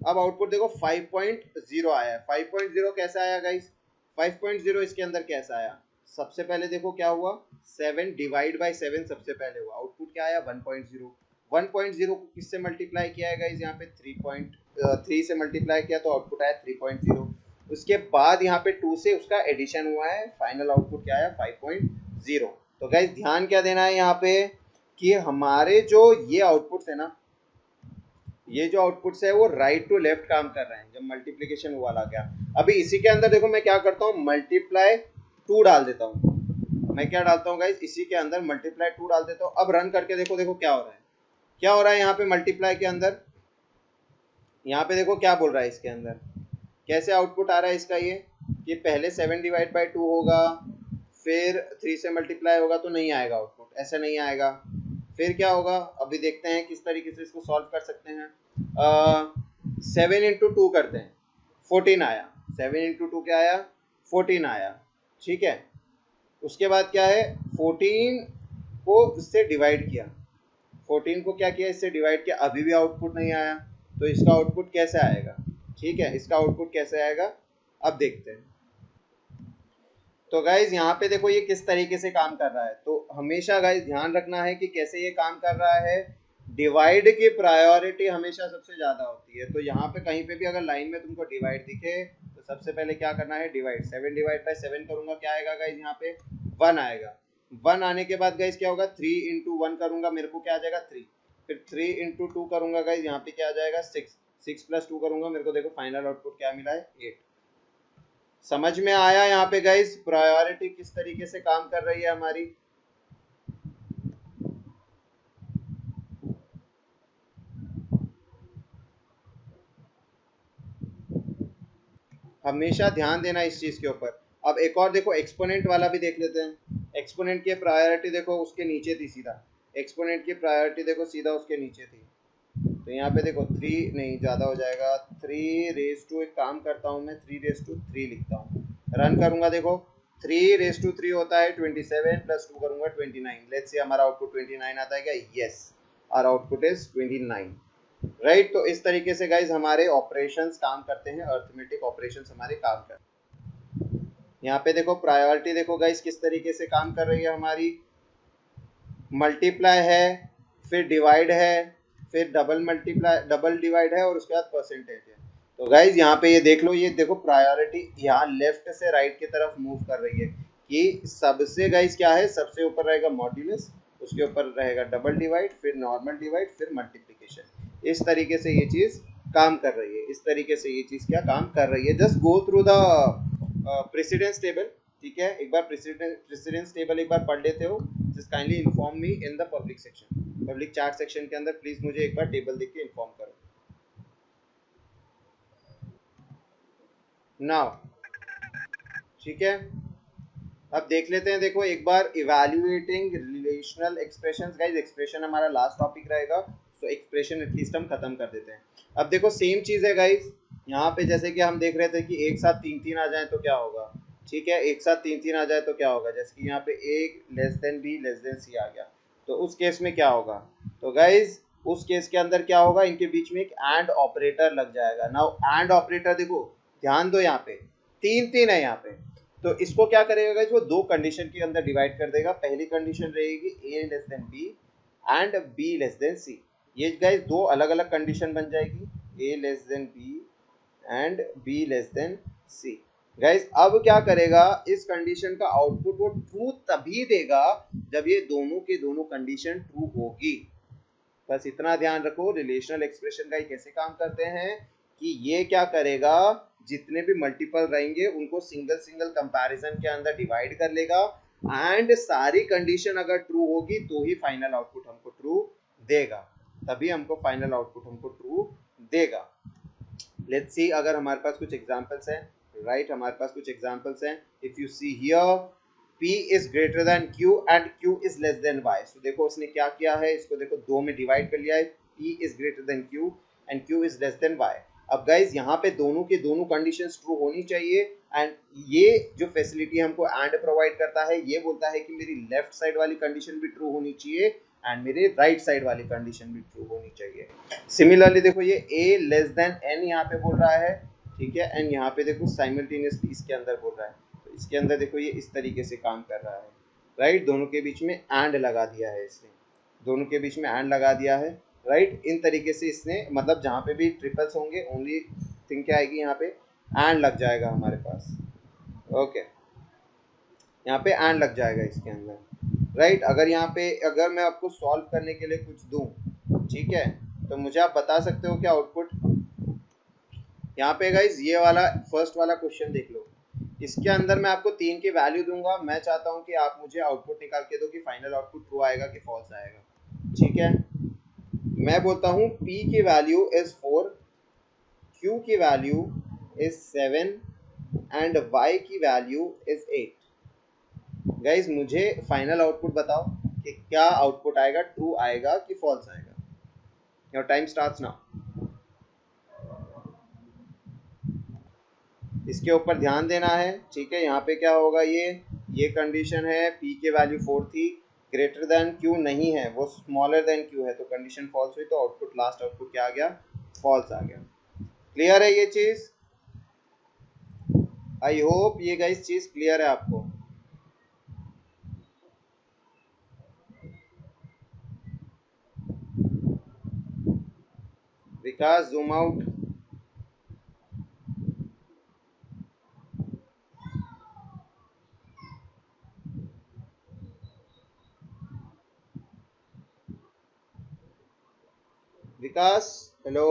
अब आउटपुट देखो 5.0 आया है। 5.0 कैसा आया गाइस, 5.0 इसके अंदर कैसा आया, सबसे पहले देखो क्या हुआ 7 डिवाइड बाई 7 सबसे पहले हुआ, आउटपुट क्या आया 1.0। 1.0 को किससे मल्टीप्लाई किया है गाइस, यहाँ पे 3 से मल्टीप्लाई किया तो आउटपुट आया 3.0। उसके बाद यहाँ पे 2 से उसका एडिशन हुआ है, फाइनल आउटपुट क्या आया 5.0। तो गाइस ध्यान क्या देना है यहाँ पे कि हमारे जो ये आउटपुट्स है ना, ये जो आउटपुट्स है वो राइट टू लेफ्ट काम कर रहे हैं जब मल्टीप्लिकेशन वाला गया। अभी इसी के अंदर देखो मैं क्या करता हूँ, मल्टीप्लाई 2 डाल देता हूँ, मैं क्या डालता हूँ गाइस, इसी के अंदर मल्टीप्लाई 2 डाल देता हूँ। अब रन करके देखो, देखो क्या हो रहा है, क्या हो रहा है यहाँ पे मल्टीप्लाई के अंदर, यहाँ पे देखो क्या बोल रहा है इसके अंदर, कैसे आउटपुट आ रहा है इसका, ये कि पहले 7 डिवाइड बाई 2 होगा, फिर 3 से मल्टीप्लाई होगा तो नहीं आएगा आउटपुट, ऐसा नहीं आएगा। फिर क्या होगा, अभी देखते हैं किस तरीके से इसको सॉल्व कर सकते हैं। 7 इंटू 2 करते हैं, 14 आया, 7 इंटू 2 क्या आया 14 आया, ठीक है। उसके बाद क्या है, 14 को इससे डिवाइड किया, 14 को क्या किया इससे डिवाइड किया, अभी भी आउटपुट नहीं आया, तो इसका आउटपुट कैसे आएगा, ठीक है, इसका आउटपुट कैसे आएगा अब देखते हैं। तो गाइज यहाँ पे देखो ये किस तरीके से काम कर रहा है, तो हमेशा गाइज ध्यान रखना है कि कैसे ये काम कर रहा है। डिवाइड की प्रायोरिटी हमेशा सबसे ज्यादा होती है। तो यहाँ पे कहीं पे भी अगर लाइन में तुमको डिवाइड दिखे तो सबसे पहले क्या करना है, डिवाइड। 7 डिवाइड बाई 7 करूंगा, क्या आएगा गाइज, यहाँ पे 1 आएगा। 1 आने के बाद गाइज क्या होगा, 3 इंटू 1 करूंगा, मेरे को क्या आ जाएगा 3। फिर 3 इंटू 2 करूंगा गाइज, यहाँ पे क्या आ जाएगा 6। 6 प्लस 2 करूंगा, मेरे को देखो फाइनल आउटपुट क्या मिला है 8। समझ में आया यहाँ पे गाइज प्रायोरिटी किस तरीके से काम कर रही है हमारी। हमेशा ध्यान देना इस चीज के ऊपर। अब एक और देखो एक्सपोनेंट वाला भी देख लेते हैं। एक्सपोनेंट की प्रायोरिटी देखो उसके नीचे थी सीधा, एक्सपोनेंट की प्रायोरिटी देखो सीधा उसके नीचे थी। तो यहाँ पे देखो 3 नहीं, ज़्यादा हो जाएगा, 3 रेस टू, एक काम करता हूँ मैं 3 रेस टू 3 लिखता हूँ, रन करूँगा। देखो 3 रेस टू 3 होता है 27 प्लस 2 करूँगा 29। लेट्स से हमारा आउटपुट 29 आता है क्या, yes our output is 29, right. तो इस तरीके से गाइज हमारे ऑपरेशंस काम करते हैं, अर्थमेटिक ऑपरेशंस हमारे काम करते हैं। यहाँ पे देखो प्रायोरिटी देखो गाइज किस तरीके से काम कर रही है हमारी, मल्टीप्लाई है, फिर डिवाइड है, फिर डबल मल्टीप्लाई, डबल डिवाइड है, और उसके बाद परसेंटेज है। तो गाइज यहाँ पे ये देख लो, ये देखो प्रायोरिटी यहाँ लेफ्ट से राइट की तरफ मूव कर रही है कि सबसे गाइज क्या है, सबसे ऊपर रहेगा मॉड्यूलस, उसके ऊपर रहेगा डबल डिवाइड, फिर नॉर्मल डिवाइड, फिर मल्टीप्लिकेशन। इस तरीके से ये चीज काम कर रही है, इस तरीके से ये चीज क्या काम कर रही है। Just go through the precedence table, ठीक है, एक बार प्रेसिडेंस टेबल एक बार पढ़ लेते हो। Just kindly inform me in the public section, public chat section के अंदर प्लीज मुझे एक बार टेबल देख के इन्फॉर्म करो नाउ, ठीक है। अब देख लेते हैं, देखो एक बार evaluating relational expressions. Guys expression हमारा लास्ट टॉपिक रहेगा, तो एक्सप्रेशन एटलीस्ट हम खत्म कर देते हैं। अब देखो सेम चीज है गाइस, यहाँ पे जैसे कि हम देख रहे थे कि एक साथ 3 3 आ जाए तो क्या होगा, ठीक है, एक साथ 3 3 आ जाए तो क्या होगा, जैसे कि यहाँ पे a less than b less than c आ गया, तो उस केस में क्या होगा। तो गाइज उस केस के अंदर क्या होगा, इनके बीच में एक एंड ऑपरेटर लग जाएगा। नाउ एंड ऑपरेटर देखो ध्यान दो, यहाँ पे 3 3 है यहाँ पे, तो इसको क्या करेगा गाइस, वो दो कंडीशन के अंदर डिवाइड कर देगा। पहली कंडीशन रहेगी a less than b and b less than c। ये गाइस दो अलग अलग कंडीशन बन जाएगी, a less than b and b less than c। Guys अब क्या करेगा, इस कंडीशन का आउटपुट वो ट्रू तभी देगा जब ये दोनों के दोनों कंडीशन ट्रू होगी। बस इतना ध्यान रखो, रिलेशनल एक्सप्रेशन का कैसे काम करते हैं कि ये क्या करेगा, जितने भी मल्टीपल रहेंगे उनको सिंगल सिंगल कंपैरिजन के अंदर डिवाइड कर लेगा, एंड सारी कंडीशन अगर ट्रू होगी तो ही फाइनल आउटपुट हमको ट्रू देगा, तभी हमको फाइनल आउटपुट हमको ट्रू देगा। लेट्स सी अगर हमारे पास कुछ एग्जांपल्स हैं, राइट, हमारे पास कुछ एग्जांपल्स हैं। If you see here P is greater than Q and Q is less than Y। so देखो उसने क्या किया है, इसको देखो दो में डिवाइड कर लिया है, P is greater than Q and Q is less than Y। अब गाइज यहाँ पे दोनों के दोनों कंडीशंस ट्रू होनी चाहिए, एंड ये जो फैसिलिटी हमको एंड प्रोवाइड करता है, ये बोलता है कि मेरी लेफ्ट साइड वाली कंडीशन भी ट्रू होनी चाहिए एंड मेरे राइट साइड वाली कंडीशन भी ट्रू होनी चाहिए। सिमिलरली देखो ये A लेस देन N यहाँ पे बोल रहा है, ठीक है, एंड यहाँ पे देखो साइमल्टेनियसली इसके अंदर बोल रहा है, तो इसके अंदर देखो ये इस तरीके से काम कर रहा है, राइट। दोनों के बीच में एंड लगा दिया है इसने, दोनों के बीच में एंड लगा दिया है, राइट। इन तरीके से इसने, मतलब जहाँ पे भी ट्रिपल्स होंगे ओनली थिंग क्या आएगी, यहाँ पे एंड लग जाएगा हमारे पास, ओके, यहाँ पे एंड लग जाएगा इसके अंदर, राइट। अगर यहाँ पे अगर मैं आपको सॉल्व करने के लिए कुछ दूं, ठीक है, तो मुझे आप बता सकते हो क्या आउटपुट। यहाँ पे गाइज ये वाला फर्स्ट वाला क्वेश्चन देख लो, इसके अंदर मैं आपको 3 की वैल्यू दूंगा, मैं चाहता हूँ कि आप मुझे आउटपुट निकाल के दो कि फाइनल आउटपुट ट्रू आएगा कि फॉल्स आएगा, ठीक है। मैं बोलता हूँ P की वैल्यू इज 4, Q की वैल्यू इज 7 एंड Y की वैल्यू इज 8। गाइज मुझे फाइनल आउटपुट बताओ कि क्या आउटपुट आएगा, ट्रू आएगा कि फॉल्स आएगा। Your time starts now. इसके ऊपर ध्यान देना है, ठीक है। यहाँ पे क्या होगा, ये कंडीशन है, P की वैल्यू 4 थी, ग्रेटर देन Q नहीं है, वो स्मॉलर देन Q है, तो कंडीशन फॉल्स हुई, तो आउटपुट लास्ट आउटपुट क्या आ गया, फॉल्स आ गया। क्लियर है ये चीज, आई होप ये गाइस चीज क्लियर है आपको। विकास जूम आउट। विकास हेलो।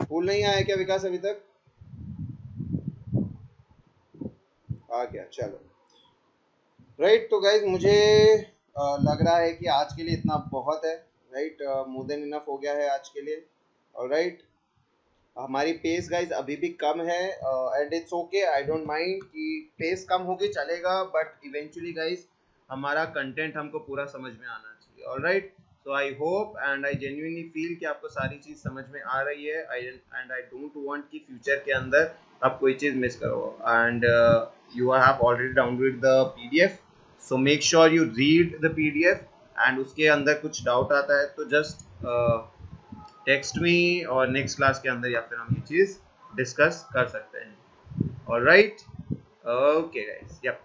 फूल नहीं आया क्या विकास अभी तक? आ गया, चलो। राइट, तो गाइज मुझे लग रहा है कि आज के लिए इतना बहुत है। राइट, मोर देन इनफ हो गया है आज के लिए। और राइट, हमारी पेस गाइज अभी भी कम है and it's okay, I don't mind कि पेस कम होगी चलेगा, बट इवेंचुअली गाइज हमारा कंटेंट हमको पूरा समझ में आना चाहिए। Alright, so I hope and I genuinely feel कि आपको सारी चीज़ समझ में आ रही है एंड आई डोंट वांट कि फ्यूचर के अंदर आप कोई चीज़ मिस करो। And you have already downloaded the PDF, so make sure you read the PDF and उसके अंदर कुछ डाउट आता है तो जस्ट टेक्स्ट मी और नेक्स्ट क्लास के अंदर या फिर हम ये चीज़ डिस्कस कर सकते हैं। Alright, okay guys, yup.